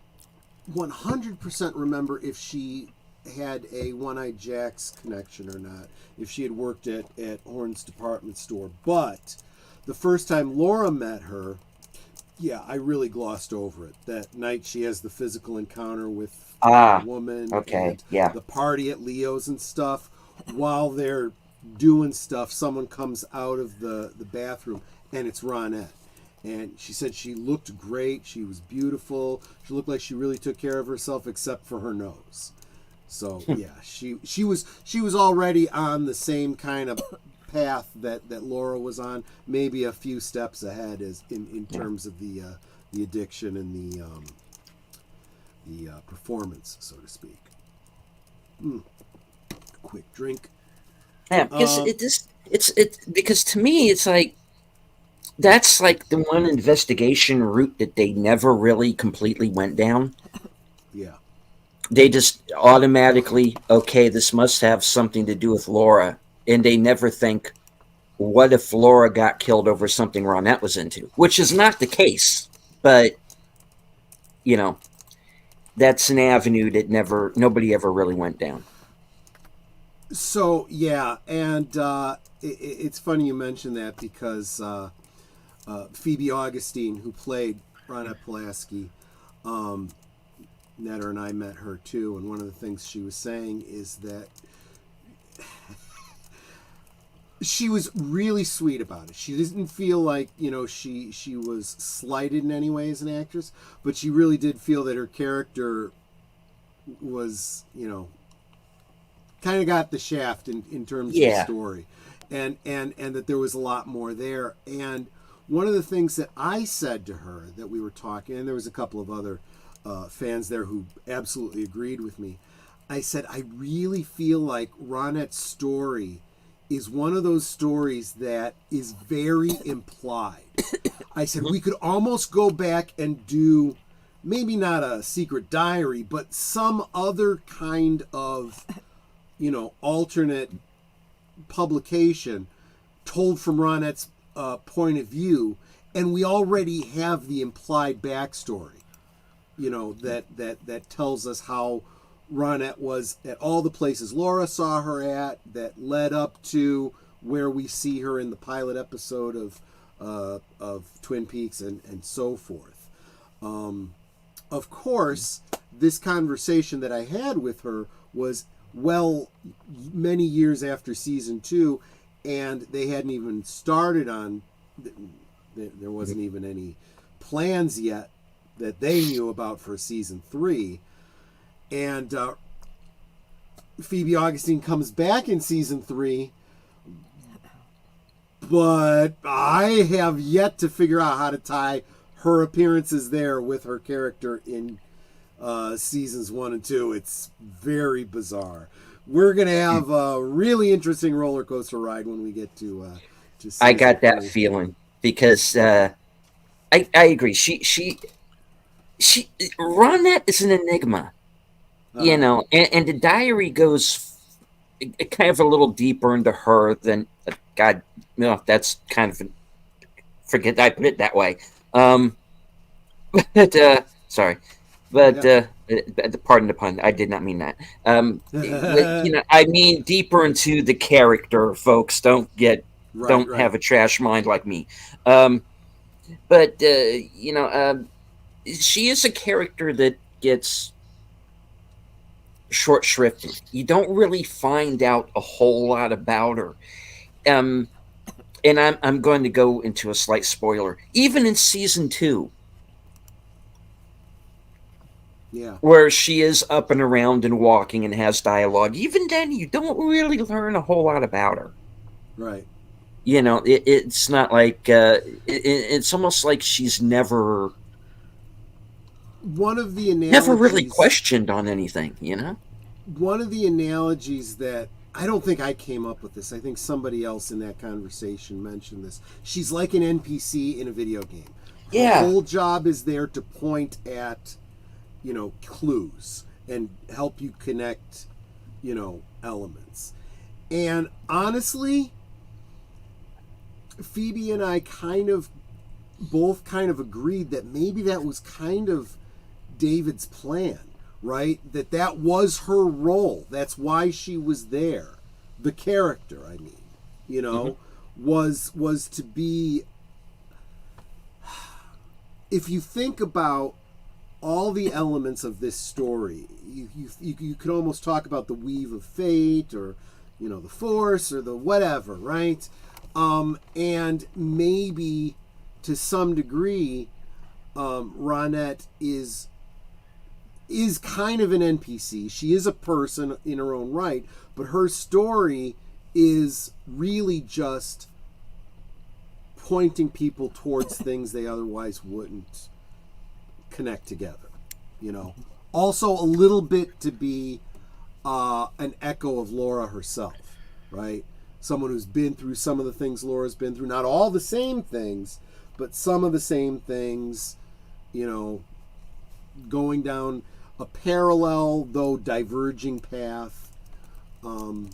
100% remember if she had a One-Eyed Jack's connection or not, if she had worked at Horn's department store. But the first time Laura met her, yeah, I really glossed over it. That night she has the physical encounter with a woman. Okay, and yeah. the party at Leo's and stuff. While they're doing stuff, someone comes out of the bathroom, and it's Ronette. And she said she looked great. She was beautiful. She looked like she really took care of herself, except for her nose. So yeah, she was already on the same kind of path that Laura was on, maybe a few steps ahead as in terms of the addiction and the performance, so to speak. Quick drink. Yeah, because it's because to me it's like that's like the one investigation route that they never really completely went down. Yeah. They just automatically, okay, this must have something to do with Laura. And they never think, what if Laura got killed over something Ronette was into? Which is not the case. But, that's an avenue that nobody ever really went down. So, yeah, and it's funny you mention that, because Phoebe Augustine, who played Ronette Pulaski, Netter and I met her too, and one of the things she was saying is that she was really sweet about it. She didn't feel like, she was slighted in any way as an actress, but she really did feel that her character was, kind of got the shaft in terms of the story, and that there was a lot more there. And one of the things that I said to her that we were talking, and there was a couple of other fans there who absolutely agreed with me. I said, I really feel like Ronette's story is one of those stories that is very implied. I said, we could almost go back and do maybe not a secret diary, but some other kind of, alternate publication told from Ronette's point of view, and we already have the implied backstory, that tells us how Ronette was at all the places Laura saw her at, that led up to where we see her in the pilot episode of Twin Peaks and so forth. Of course, this conversation that I had with her was many years after season 2, and they hadn't even started on. There wasn't even any plans yet that they knew about for season 3. And Phoebe Augustine comes back in season 3, but I have yet to figure out how to tie her appearances there with her character in seasons 1 and 2. It's very bizarre. We're going to have a really interesting roller coaster ride when we get to season I got that 3. feeling because I agree. She Ronette is an enigma, and the diary goes kind of a little deeper into her than God. No, that's kind of forget I put it that way. But sorry, but pardon the pun. I did not mean that. I mean deeper into the character. Folks, don't have a trash mind like me. But she is a character that gets short shrifted. You don't really find out a whole lot about her. And I'm going to go into a slight spoiler. Even in season 2, where she is up and around and walking and has dialogue, even then you don't really learn a whole lot about her. Right. It's not like it's almost like she's never one of the analogies, never really questioned on anything. One of the analogies that I don't think I came up with this. I think somebody else in that conversation mentioned this. She's like an NPC in a video game. Her whole job is there to point at, clues and help you connect, elements. And honestly, Phoebe and I both agreed that maybe that was kind of David's plan, right? That was her role. That's why she was there. The character, I mean, was to be. If you think about all the elements of this story, you could almost talk about the weave of fate, or the force, or the whatever, right? And maybe to some degree, Ronette is kind of an NPC. She is a person in her own right, but her story is really just pointing people towards things they otherwise wouldn't connect together. Also a little bit to be an echo of Laura herself, right? Someone who's been through some of the things Laura's been through. Not all the same things, but some of the same things, going down a parallel, though diverging path. I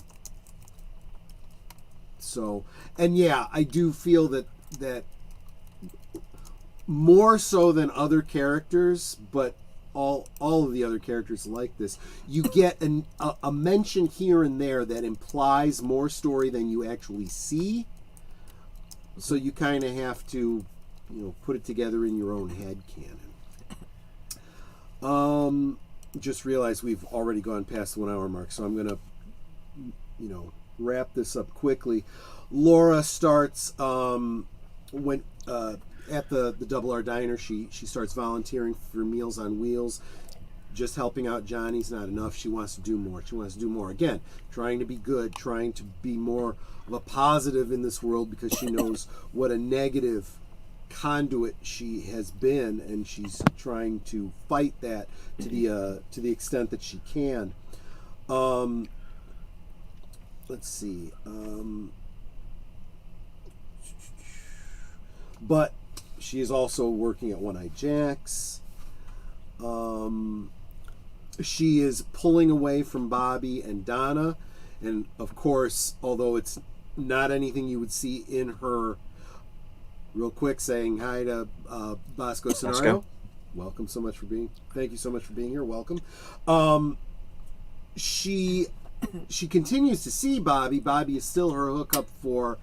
do feel that more so than other characters, but all of the other characters like this, you get a mention here and there that implies more story than you actually see. So you kind of have to, put it together in your own head canon. Just realized we've already gone past the 1 hour mark, so I'm going to, wrap this up quickly. Laura starts when at the Double R Diner. She starts volunteering for Meals on Wheels. Just helping out Johnny's not enough. She wants to do more. She wants to do more. Again, trying to be good, trying to be more of a positive in this world, because she knows what a negative conduit she has been, and she's trying to fight that to the extent that she can. Let's see. But she is also working at One Eye Jack's. She is pulling away from Bobby and Donna, and of course, although it's not anything you would see in her. Real quick, saying hi to Bosco Scenario. Welcome so much for being. Thank you so much for being here. Welcome. She continues to see Bobby. Bobby is still her hookup for,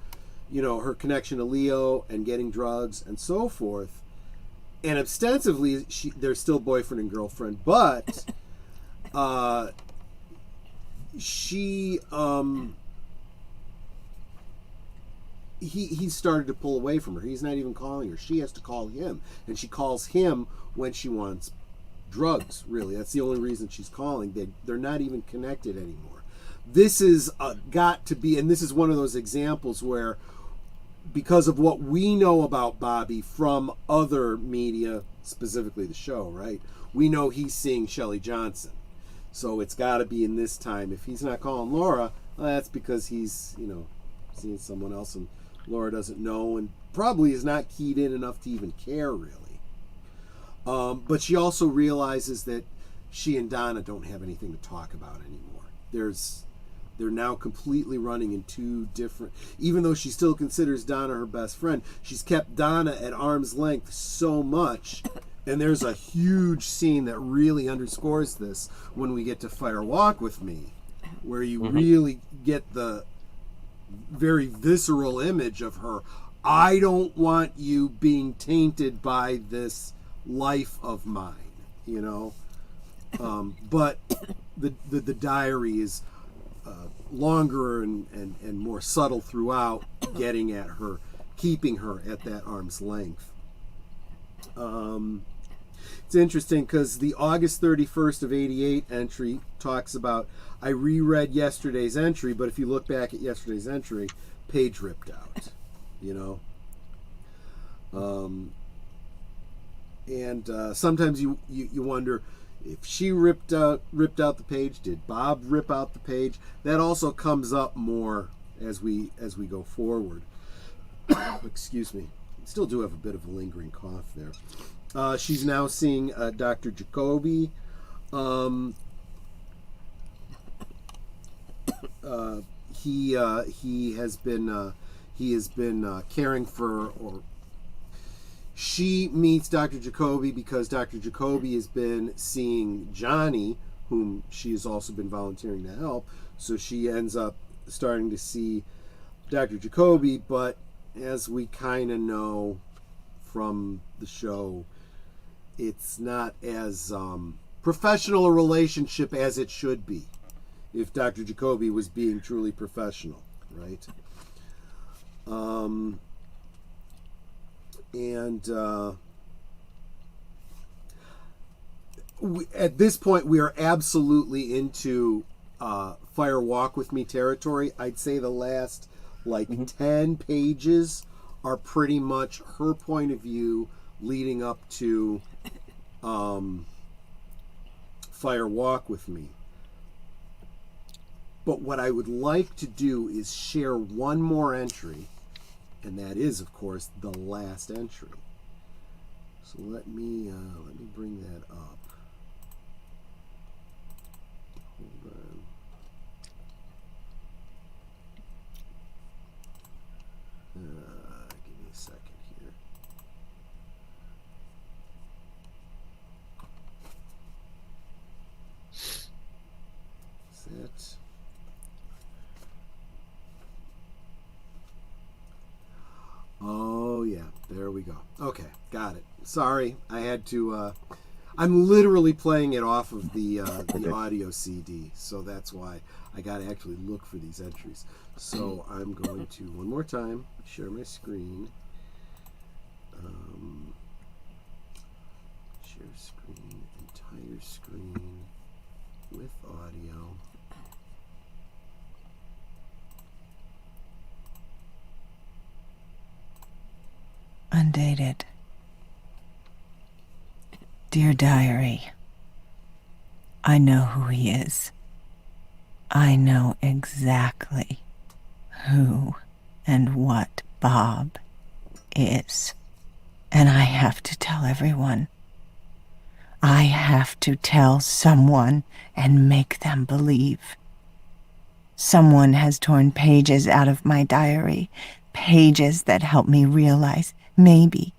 her connection to Leo and getting drugs and so forth. And ostensibly, they're still boyfriend and girlfriend, but he started to pull away from her. He's not even calling her. She has to call him, and she calls him when she wants drugs. Really, that's the only reason she's calling. They're not even connected anymore. This is got to be, and this is one of those examples where, because of what we know about Bobby from other media, specifically the show, right? We know he's seeing Shelley Johnson. So it's got to be in this time. If he's not calling Laura, well, that's because he's, seeing someone else and Laura doesn't know and probably is not keyed in enough to even care, really. But she also realizes that she and Donna don't have anything to talk about anymore. They're now completely running in two different... Even though she still considers Donna her best friend, she's kept Donna at arm's length so much. And there's a huge scene that really underscores this when we get to Fire Walk With Me, where you really get the very visceral image of her. I don't want you being tainted by this life of mine, But the diary is longer and more subtle throughout, getting at her, keeping her at that arm's length. It's interesting because the August 31st of 88 entry talks about, I reread yesterday's entry, but if you look back at yesterday's entry, page ripped out, and sometimes you wonder if she ripped out the page. Did Bob rip out the page? That also comes up more as we go forward. Excuse me. Still do have a bit of a lingering cough there. She's now seeing Dr. Jacoby. He has been caring for, or she meets Dr. Jacoby because Dr. Jacoby has been seeing Johnny, whom she has also been volunteering to help. So she ends up starting to see Dr. Jacoby, but as we kind of know from the show, it's not as professional a relationship as it should be if Dr. Jacoby was being truly professional, right? At this point, we are absolutely into Fire Walk With Me territory. I'd say the last 10 pages are pretty much her point of view leading up to Fire Walk With Me. But what I would like to do is share one more entry, and that is, of course, the last entry. So let me bring that up. Hold on. Give me a second here. Set. Oh, yeah. There we go. Okay. Got it. Sorry. I had to... I'm literally playing it off of the audio CD, so that's why I got to actually look for these entries. So I'm going to, one more time, share my screen. Share screen, entire screen with audio. Undated. Dear Diary, I know who he is. I know exactly who and what Bob is. And I have to tell everyone. I have to tell someone and make them believe. Someone has torn pages out of my diary, pages that help me realize, maybe,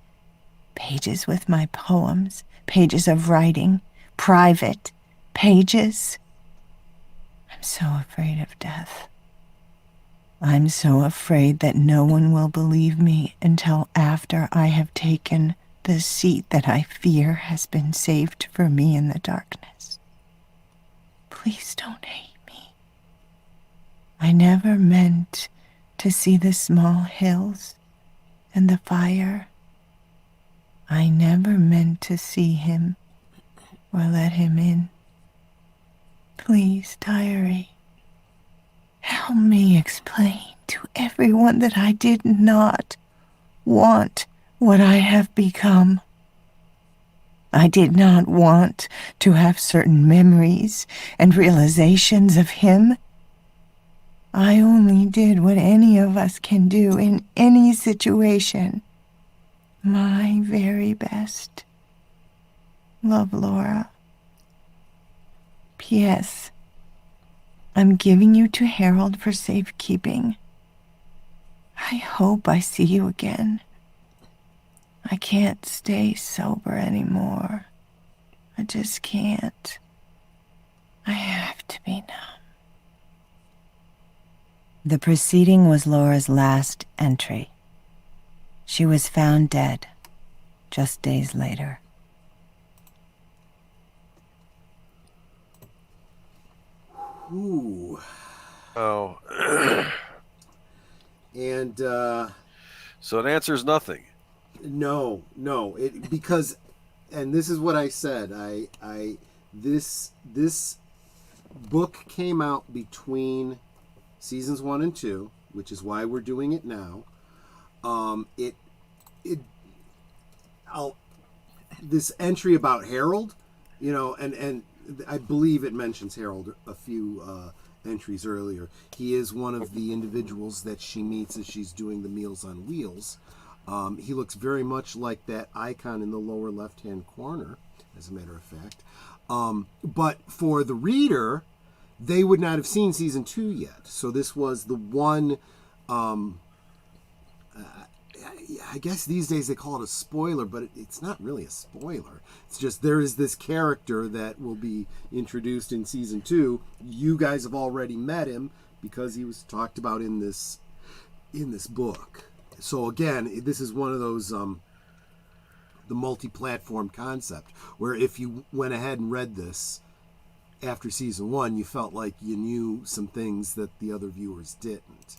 pages with my poems, pages of writing, private, pages. I'm so afraid of death. I'm so afraid that no one will believe me until after I have taken the seat that I fear has been saved for me in the darkness. Please don't hate me. I never meant to see the small hills and the fire. I never meant to see him or let him in. Please, diary, help me explain to everyone that I did not want what I have become. I did not want to have certain memories and realizations of him. I only did what any of us can do in any situation. My very best. Love, Laura. P.S. I'm giving you to Harold for safekeeping. I hope I see you again. I can't stay sober anymore. I just can't. I have to be now. The proceeding was Laura's last entry. She was found dead just days later. Ooh. Oh. And So it answers nothing. no, because, and this is what I said. This book came out between seasons 1 and 2, which is why we're doing it now. This entry about Harold, and I believe it mentions Harold a few entries earlier. He is one of the individuals that she meets as she's doing the Meals on Wheels. He looks very much like that icon in the lower left-hand corner, as a matter of fact. But for the reader, they would not have seen season 2 yet. So this was the one, I guess these days they call it a spoiler, but it's not really a spoiler. It's just there is this character that will be introduced in season 2. You guys have already met him because he was talked about in this book. So again, this is one of those the multi-platform concept where if you went ahead and read this after season 1, you felt like you knew some things that the other viewers didn't.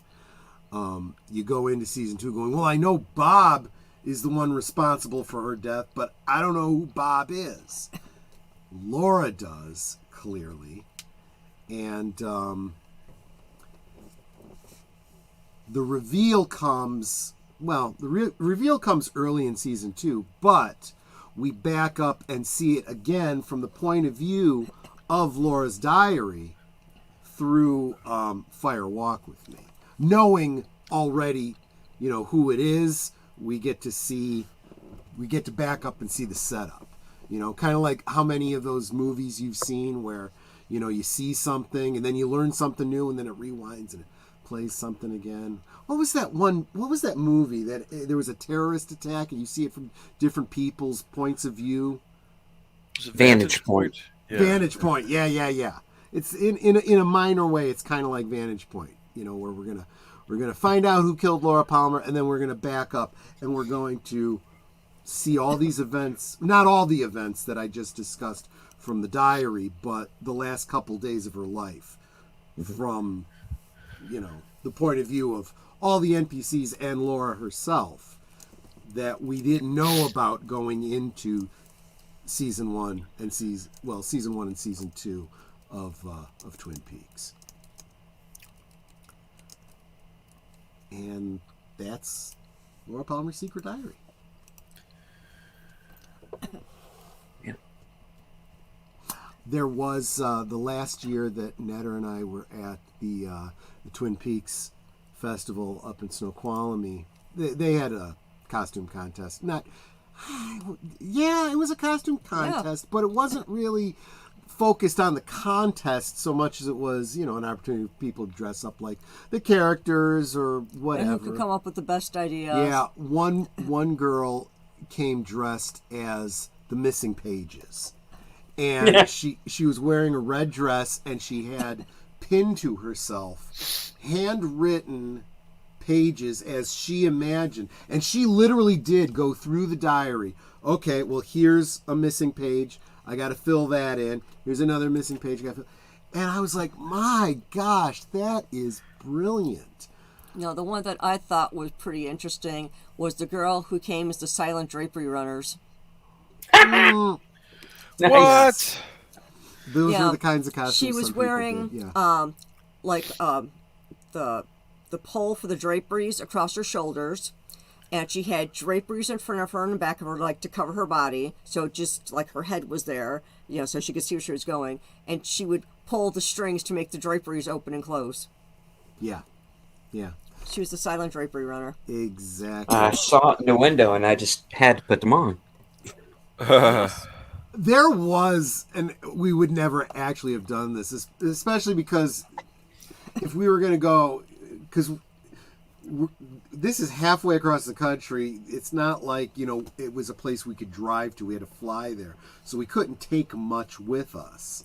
You go into season 2 going, well, I know Bob is the one responsible for her death, but I don't know who Bob is. Laura does, clearly. And the reveal comes, reveal comes early in season 2, but we back up and see it again from the point of view of Laura's diary through Fire Walk With Me. Knowing already, who it is, we get to back up and see the setup. Kind of like how many of those movies you've seen where, you see something and then you learn something new and then it rewinds and it plays something again. What was that movie that there was a terrorist attack and you see it from different people's points of view? Vantage Point. Yeah. Vantage Point. Yeah. It's in a minor way, it's kind of like Vantage Point. Where we're gonna find out who killed Laura Palmer, and then we're gonna back up, and we're going to see all these events, not all the events that I just discussed from the diary, but the last couple days of her life, from the point of view of all the NPCs and Laura herself that we didn't know about going into season 1 and season 2 of Twin Peaks. And that's Laura Palmer's Secret Diary. Yeah. There was the last year that Netter and I were at the Twin Peaks Festival up in Snoqualmie. They had a costume contest. It was a costume contest, but it wasn't really focused on the contest so much as it was, an opportunity for people to dress up like the characters or whatever. And who could come up with the best idea? Yeah, one girl came dressed as the missing pages. And she was wearing a red dress, and she had pinned to herself handwritten pages as she imagined. And she literally did go through the diary. Okay, well, here's a missing page. I got to fill that in. Here's another missing page. And I was like, my gosh, that is brilliant. The one that I thought was pretty interesting was the girl who came as the silent drapery runners. Nice. What? Those are the kinds of costumes she was some people wearing, did, yeah. the pole for the draperies across her shoulders, and she had draperies in front of her and the back of her, like to cover her body, so just like her head was there, so she could see where she was going, and she would pull the strings to make the draperies open and close. Yeah. She was the silent drapery runner. Exactly. I saw it in the window, and I just had to put them on. There was, and we would never actually have done this, especially because if we were going to go, because this is halfway across the country, it's not like, it was a place we could drive to. We had to fly there. So we couldn't take much with us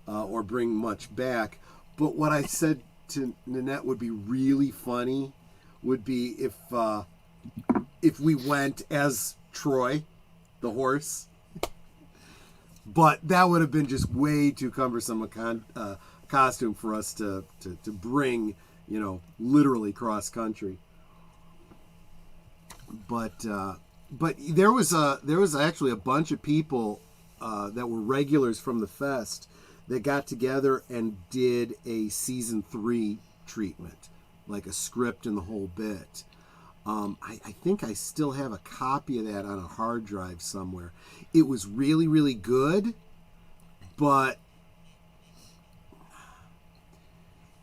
or bring much back. But what I said to Nanette would be really funny would be if we went as Troy, the horse. But that would have been just way too cumbersome a costume for us to bring, literally cross country. But there was actually a bunch of people that were regulars from the fest that got together and did a season 3 treatment, like a script and the whole bit. I think I still have a copy of that on a hard drive somewhere. It was really, really good, but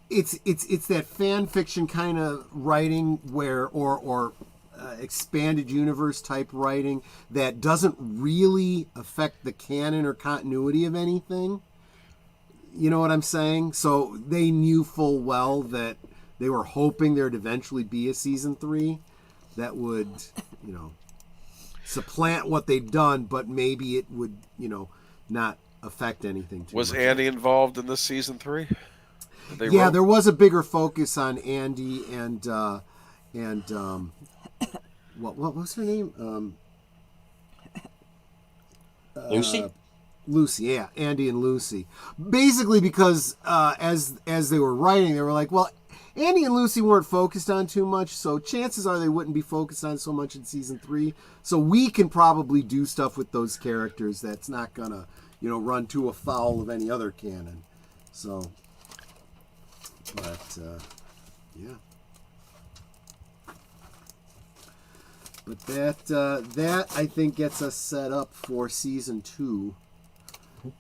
it's that fan fiction kind of writing where or expanded universe type writing that doesn't really affect the canon or continuity of anything. You know what I'm saying? So they knew full well that they were hoping there'd eventually be a season 3 that would, supplant what they'd done, but maybe it would, not affect anything too Was much. Andy involved in this season 3? Yeah, there was a bigger focus on Andy and what was her name? Lucy? Lucy, yeah, Andy and Lucy. Basically because as they were writing, they were like, well, Andy and Lucy weren't focused on too much, so chances are they wouldn't be focused on so much in season 3. So we can probably do stuff with those characters that's not gonna, run too afoul of any other canon. So, but yeah. But that I think gets us set up for season 2,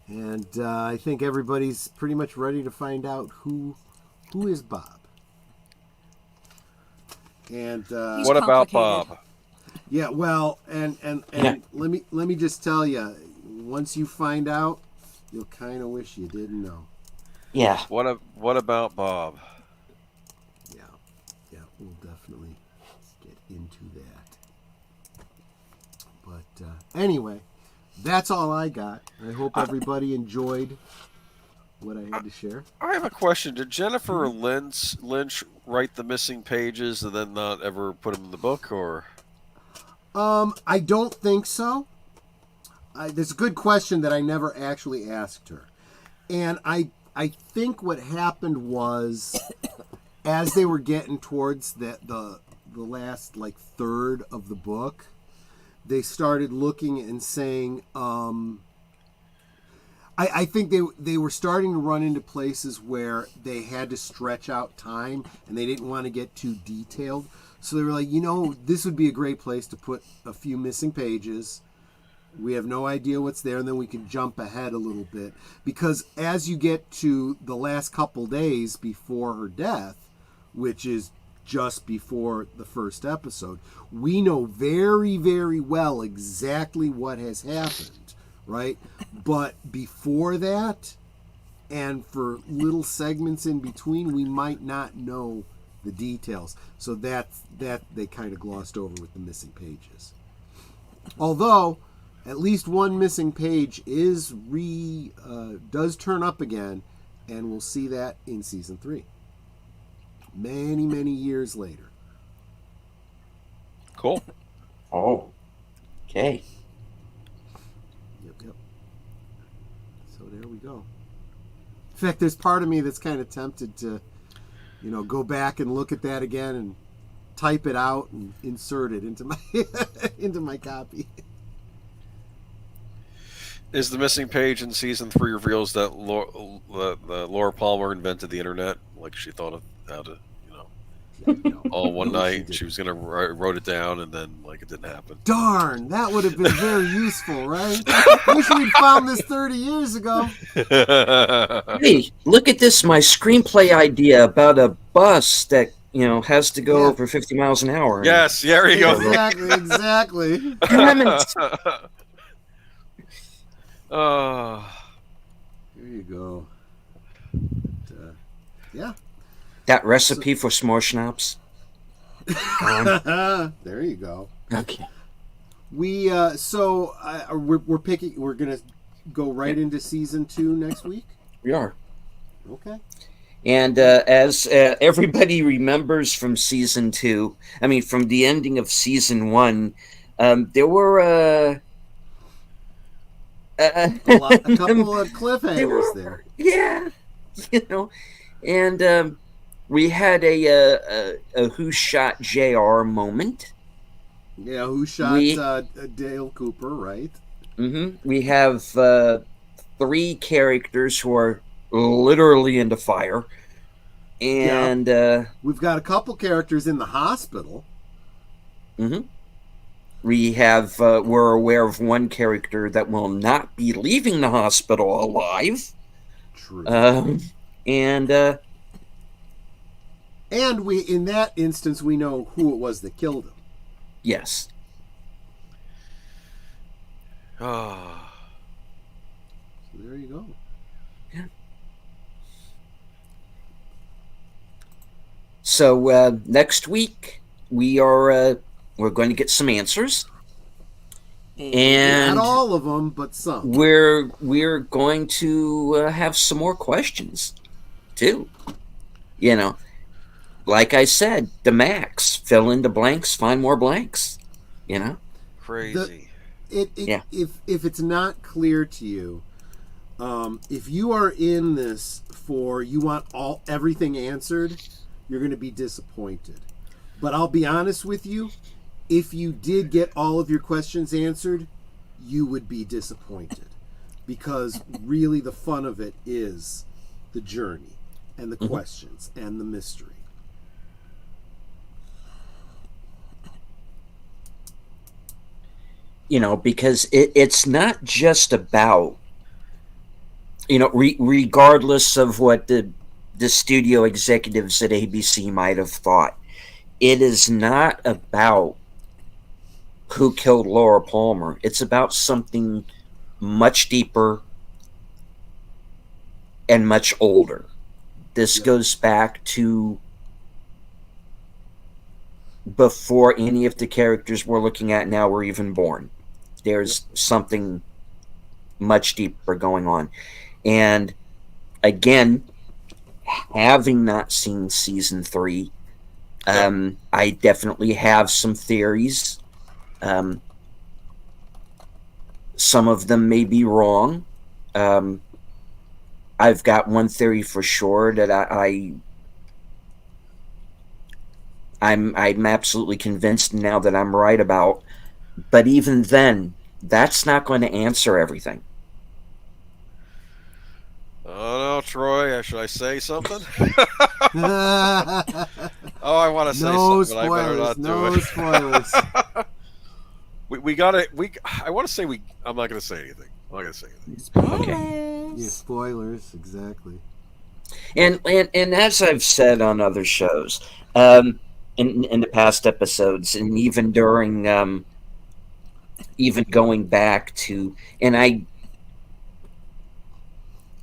and I think everybody's pretty much ready to find out who is Bob. And what about Bob? Yeah, well, and Yeah. let me just tell you, once you find out, you'll kind of wish you didn't know. Yeah. What about Bob? Yeah, we'll definitely get into that. But anyway, that's all I got. I hope everybody enjoyed what I had to share. I have a question. Did Jennifer Lynch write the missing pages and then not ever put them in the book, or? I don't think so. That's a good question that I never actually asked her. And I think what happened was, as they were getting towards the last third of the book, they started looking and saying, I think they were starting to run into places where they had to stretch out time and they didn't want to get too detailed. So they were like, this would be a great place to put a few missing pages. We have no idea what's there, and then we can jump ahead a little bit. Because as you get to the last couple days before her death, which is just before the first episode, we know very, very well exactly what has happened. right? But before that, and for little segments in between, we might not know the details. So that they kind of glossed over with the missing pages. Although, at least one missing page does turn up again, and we'll see that in season 3. Many, many years later. Cool. Oh, okay. Yep. So there we go. In fact, there's part of me that's kind of tempted to, go back and look at that again and type it out and insert it into my into my copy. Is the missing page in season 3 reveals that Laura Palmer invented the internet? Like she thought of how to, all one night she was going to wrote it down, and then it didn't happen. Darn, that would have been very useful, right? Wish we'd found this 30 years ago. Hey, look at this, my screenplay idea about a bus that, has to go over 50 miles an hour. Yes, there you go. Exactly. Damn it. Here you go. Yeah. That recipe for s'more schnapps. There you go. Okay. We're gonna go right into season 2 next week. We are. Okay. And as everybody remembers from season 2, from the ending of season 1, there were a couple of cliffhangers there. Yeah, and we had a who shot JR moment. Yeah, who shot Dale Cooper, right? Mm-hmm. We have 3 characters who are literally into fire, and we've got a couple characters in the hospital. Mm-hmm. We have we're aware of one character that will not be leaving the hospital alive. True. And we, in that instance, we know who it was that killed him. Yes. So there you go. Yeah. So next week we're going to get some answers, and not all of them, but some. We're going to have some more questions too. Like I said, the max, fill in the blanks, find more blanks. Crazy. If it's not clear to you, if you are in this for you want everything answered, you're going to be disappointed. But I'll be honest with you, if you did get all of your questions answered, you would be disappointed, because really the fun of it is the journey and the questions and the mystery. Because it's not just about, regardless of what the studio executives at ABC might have thought, it is not about who killed Laura Palmer. It's about something much deeper and much older. This goes back to before any of the characters we're looking at now were even born. There's something much deeper going on. And again, having not seen season 3, I definitely have some theories. Some of them may be wrong. I've got one theory for sure that I'm absolutely convinced now that I'm right about. But even then, that's not going to answer everything. Oh no, Troy! Should I say something? I want to say something, but I better not do it. No spoilers. we got it. I want to say we. I'm not going to say anything. I'm not going to say anything. Spoilers. Okay. Yeah, spoilers, exactly. And as I've said on other shows, in the past episodes, and even during, even going back to, and I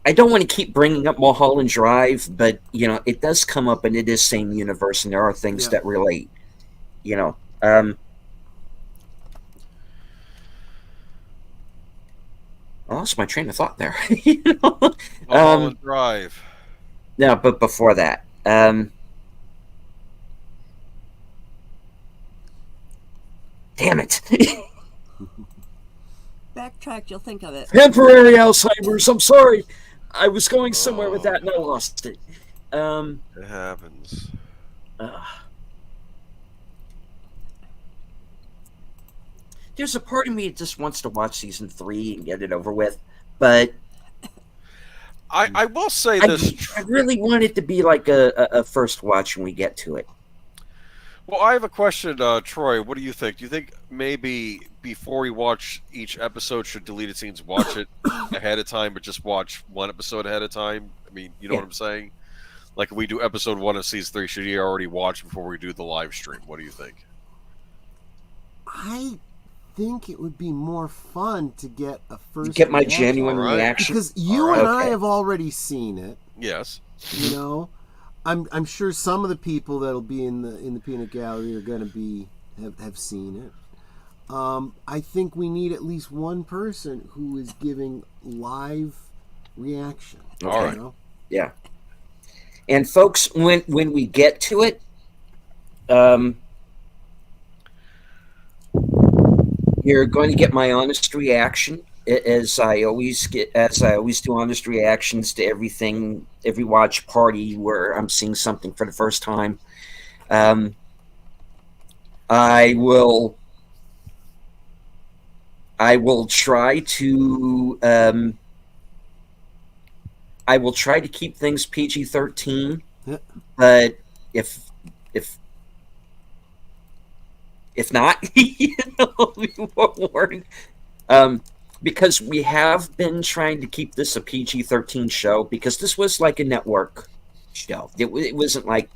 I don't want to keep bringing up Mulholland Drive, but it does come up, and it is same universe, and there are things that relate. I lost my train of thought there. Mulholland Drive. No, but before that, damn it. Backtrack, you'll think of it. Temporary Alzheimer's. I'm sorry. I was going somewhere with that, and I lost it. It happens. There's a part of me that just wants to watch season 3 and get it over with, but I will say this. I really want it to be like a first watch when we get to it. Well, I have a question, Troy. What do you think? Do you think maybe before we watch each episode, should deleted scenes watch it ahead of time, but just watch one episode ahead of time? I mean, you know what I'm saying? Like, if we do episode 1 of season 3, should you already watch before we do the live stream? What do you think? I think it would be more fun to get a first get my reaction. genuine reaction, because you and I have already seen it. Yes. I'm sure some of the people that'll be in the peanut gallery are going to have seen it. I think we need at least one person who is giving live reaction. All right. Yeah. And folks, when we get to it, you're going to get my honest reaction, as I always do honest reactions to everything, every watch party where I'm seeing something for the first time. I will try to keep things PG-13, but if not, because we have been trying to keep this a PG-13 show, because this was like a network show. It wasn't like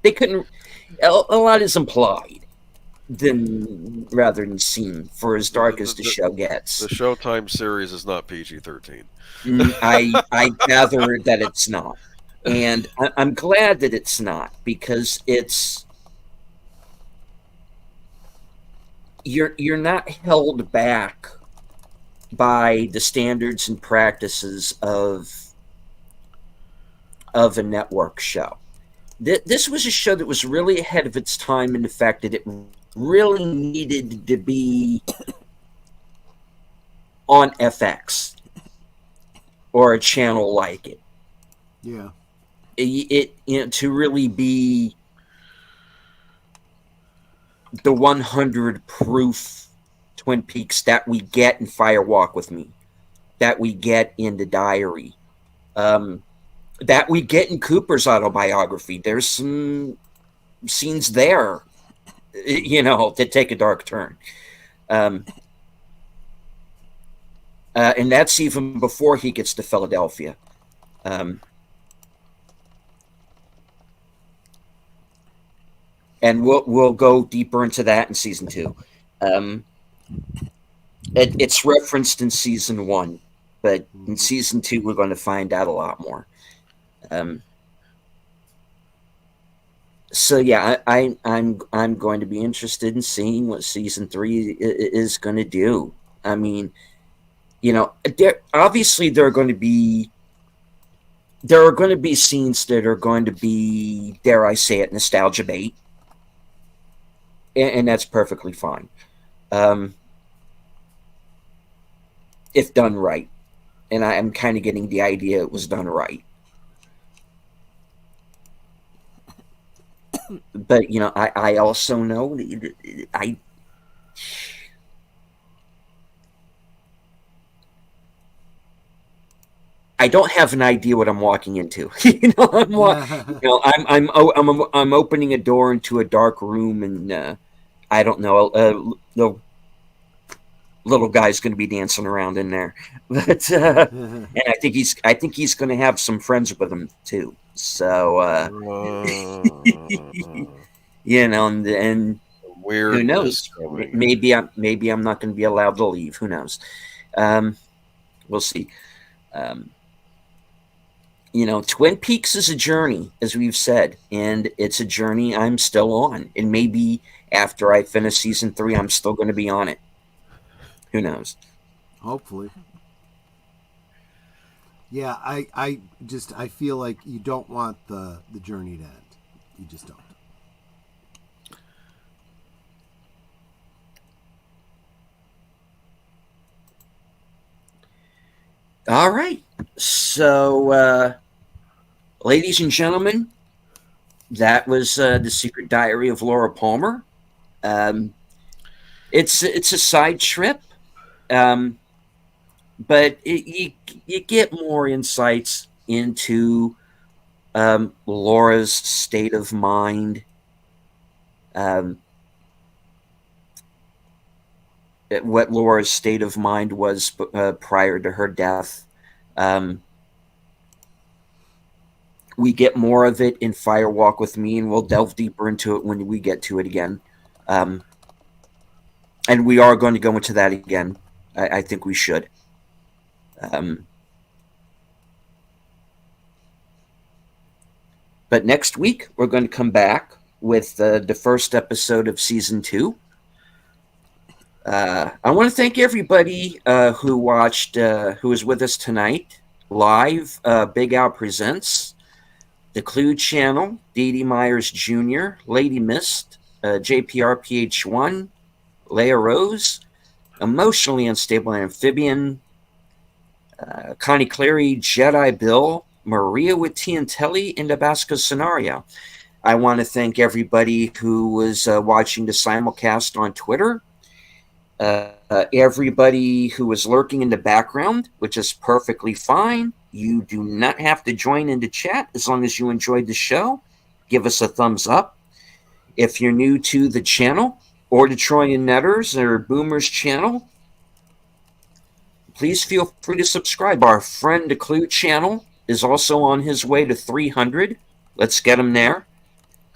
they couldn't. A lot is implied rather than seen, for as dark as the show gets. The Showtime series is not PG-13. I gather that it's not, and I'm glad that it's not, because you're not held back by the standards and practices of a network show. This was a show that was really ahead of its time in the fact that it really needed to be on FX or a channel like it. Yeah. It to really be the 100 proof Twin Peaks that we get in Fire Walk with Me, that we get in The Diary, that we get in Cooper's autobiography. There's some scenes there, that take a dark turn. And that's even before he gets to Philadelphia. And we'll go deeper into that in season 2. It's referenced in season 1, but in season 2 we're going to find out a lot more. So yeah, I'm going to be interested in seeing what season 3 is going to do. I mean, obviously there are going to be scenes that are going to be, dare I say it, nostalgia bait. And that's perfectly fine, if done right. And I am kind of getting the idea it was done right. But I also know I don't have an idea what I'm walking into. I'm opening a door into a dark room, and I don't know. The little guy's going to be dancing around in there, but and I think he's going to have some friends with him too. So and weird. Who knows? Maybe I'm not going to be allowed to leave. Who knows? We'll see. Twin Peaks is a journey, as we've said, and it's a journey I'm still on. And maybe after I finish season 3, I'm still going to be on it. Who knows? Hopefully. Yeah, I feel like you don't want the journey to end. You just don't. All right. So, ladies and gentlemen, that was The Secret Diary of Laura Palmer. It's a side trip, but you get more insights into Laura's state of mind. What Laura's state of mind was prior to her death. We get more of it in Fire Walk with Me, and we'll delve deeper into it when we get to it again. And we are going to go into that again. I think we should. But next week, we're going to come back with the first episode of season 2. I want to thank everybody who watched, who was with us tonight live. Big Al Presents, The Clue Channel, Dee Dee Myers Jr., Lady Mist, JPRPH1, Leia Rose, Emotionally Unstable Amphibian, Connie Clary, Jedi Bill, Maria with Tiantelli, and Tabasco Scenario. I want to thank everybody who was watching the simulcast on Twitter. Everybody who was lurking in the background, which is perfectly fine. You do not have to join in the chat as long as you enjoyed the show. Give us a thumbs up. If you're new to the channel or the Troy and Netters or Boomers channel, please feel free to subscribe. Our friend the Clue channel is also on his way to 300. Let's get him there.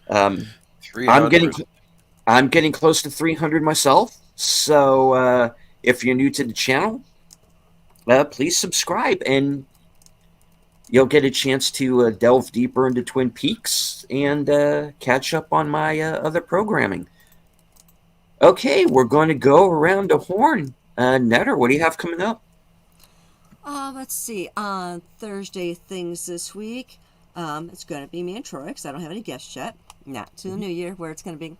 300. I'm getting close to 300 myself. So if you're new to the channel, please subscribe, and you'll get a chance to delve deeper into Twin Peaks and catch up on my other programming. Okay, we're going to go around the horn. Netter, what do you have coming up? Let's see. On Thursday things this week, it's going to be me and Troy, because I don't have any guests yet. Not to the new year, where it's going to be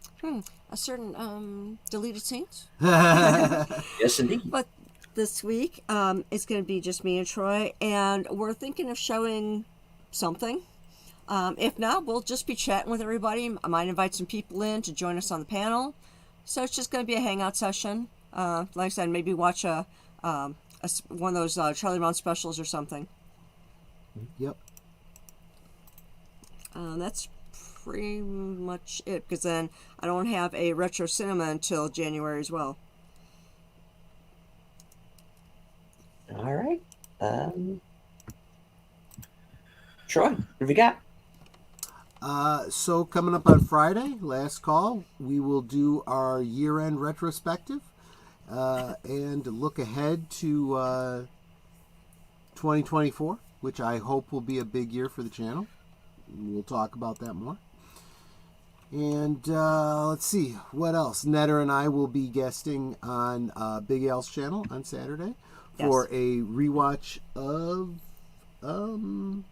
a certain deleted scenes. Yes, indeed. But this week, it's going to be just me and Troy, and we're thinking of showing something. If not, we'll just be chatting with everybody. I might invite some people in to join us on the panel. So it's just going to be a hangout session. Like I said, maybe watch one of those Charlie Brown specials or something. Yep. That's pretty much it, because then I don't have a retro cinema until January as well. All right. Troy, what have you got? So coming up on Friday, last call, we will do our year-end retrospective and look ahead to 2024, which I hope will be a big year for the channel. We'll talk about that more. And let's see, what else? Netter and I will be guesting on Big Al's channel on Saturday for a rewatch of, do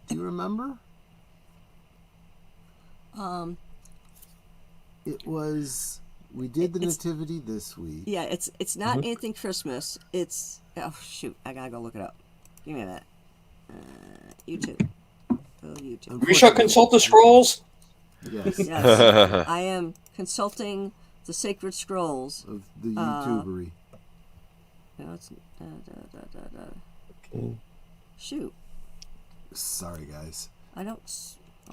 you remember? It was, we did the Nativity this week. Yeah, it's not anything Christmas. It's, oh shoot, I gotta go look it up. Give me that. YouTube. Oh, YouTube. We shall consult the scrolls. Yes. Yes. I am consulting the sacred scrolls Of the YouTubery. No, it's okay. Shoot. Sorry, guys. I don't.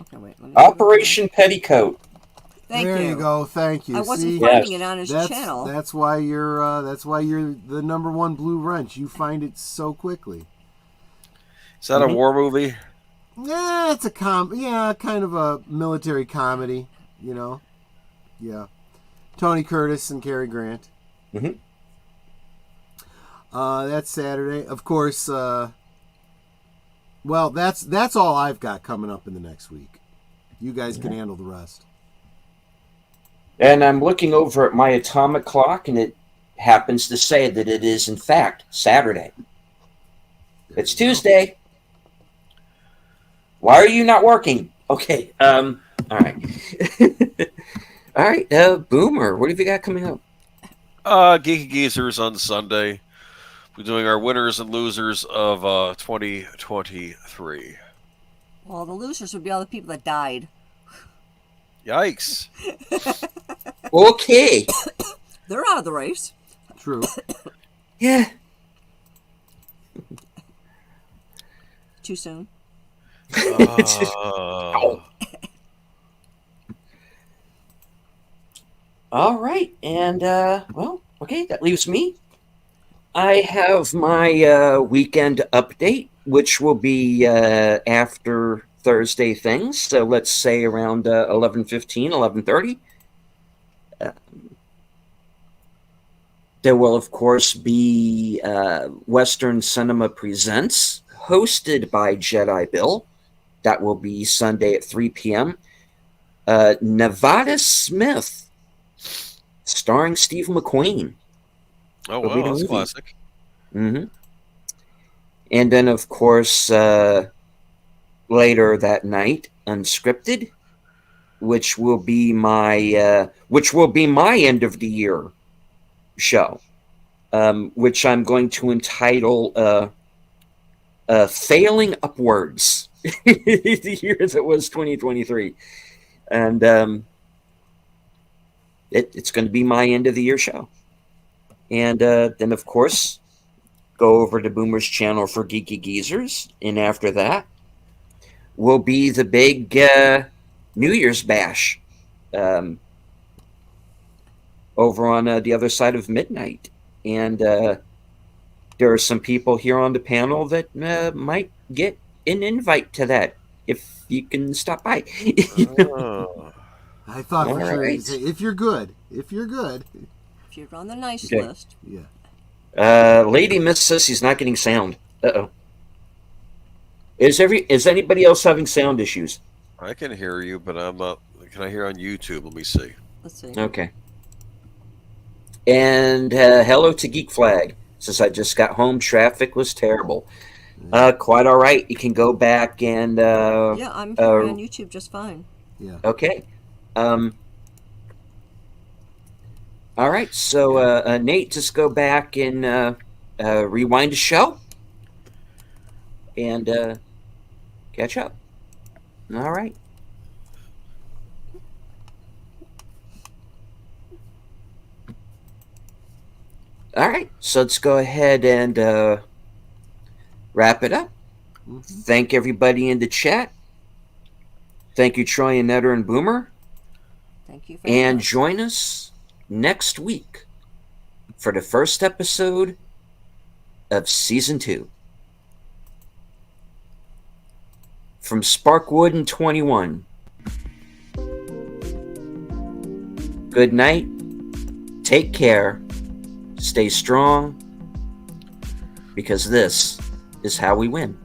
Okay, wait. Let me Operation Petticoat. Thank there you. you go. Thank you. I wasn't See? finding it on his channel. That's why you're the number one Blue Wrench. You find it so quickly. Is that a war movie? Yeah, it's a kind of a military comedy, you know. Yeah. Tony Curtis and Cary Grant. Mm-hmm. That's Saturday. Of course, Well, that's all I've got coming up in the next week. You guys can handle the rest. And I'm looking over at my atomic clock, and it happens to say that it is, in fact, Saturday. It's Tuesday. Why are you not working? Okay. All right. All right. Boomer, what have you got coming up? Geeky Geezers on Sunday. We're doing our winners and losers of 2023. Well, the losers would be all the people that died. Yikes. Okay. They're out of the race. True. Yeah. Too soon. All right. And, well, okay, that leaves me. I have my weekend update, which will be after Thursday things. So let's say around 11:15, 11:30. There will, of course, be Western Cinema Presents, hosted by Jedi Bill. That will be Sunday at 3 p.m. Nevada Smith, starring Steve McQueen. Oh, Will be wow, the that's movie. classic. Mm-hmm. And then, of course, later that night, Unscripted, which will be my end of the year show, which I'm going to entitle "Failing Upwards." The year that was 2023, and it's going to be my end of the year show. And then, of course, go over to Boomer's channel for Geeky Geezers. And after that will be the big New Year's bash over on the other side of midnight. And there are some people here on the panel that might get an invite to that if you can stop by. Oh. I thought for All sure right. you'd say, if you're good. If you're good. If you're on the nice Okay. list. Yeah. Lady Miss says he's not getting sound. Uh-oh. Is anybody else having sound issues? I can hear you, but I'm not. Can I hear on YouTube? Let me see. Let's see. Okay. And hello to Geek Flag. Says I just got home. Traffic was terrible. Quite all right. You can go back and Yeah, I'm hearing on YouTube just fine. Yeah. okay. All right. So Nate, just go back and rewind the show and catch up. All right. All right. So let's go ahead and wrap it up. Mm-hmm. Thank everybody in the chat. Thank you, Troy and Netter and Boomer. Thank you for And having us. join us next week for the first episode of Season 2. From Sparkwood and 21. Good night. Take care. Stay strong. Because this is how we win.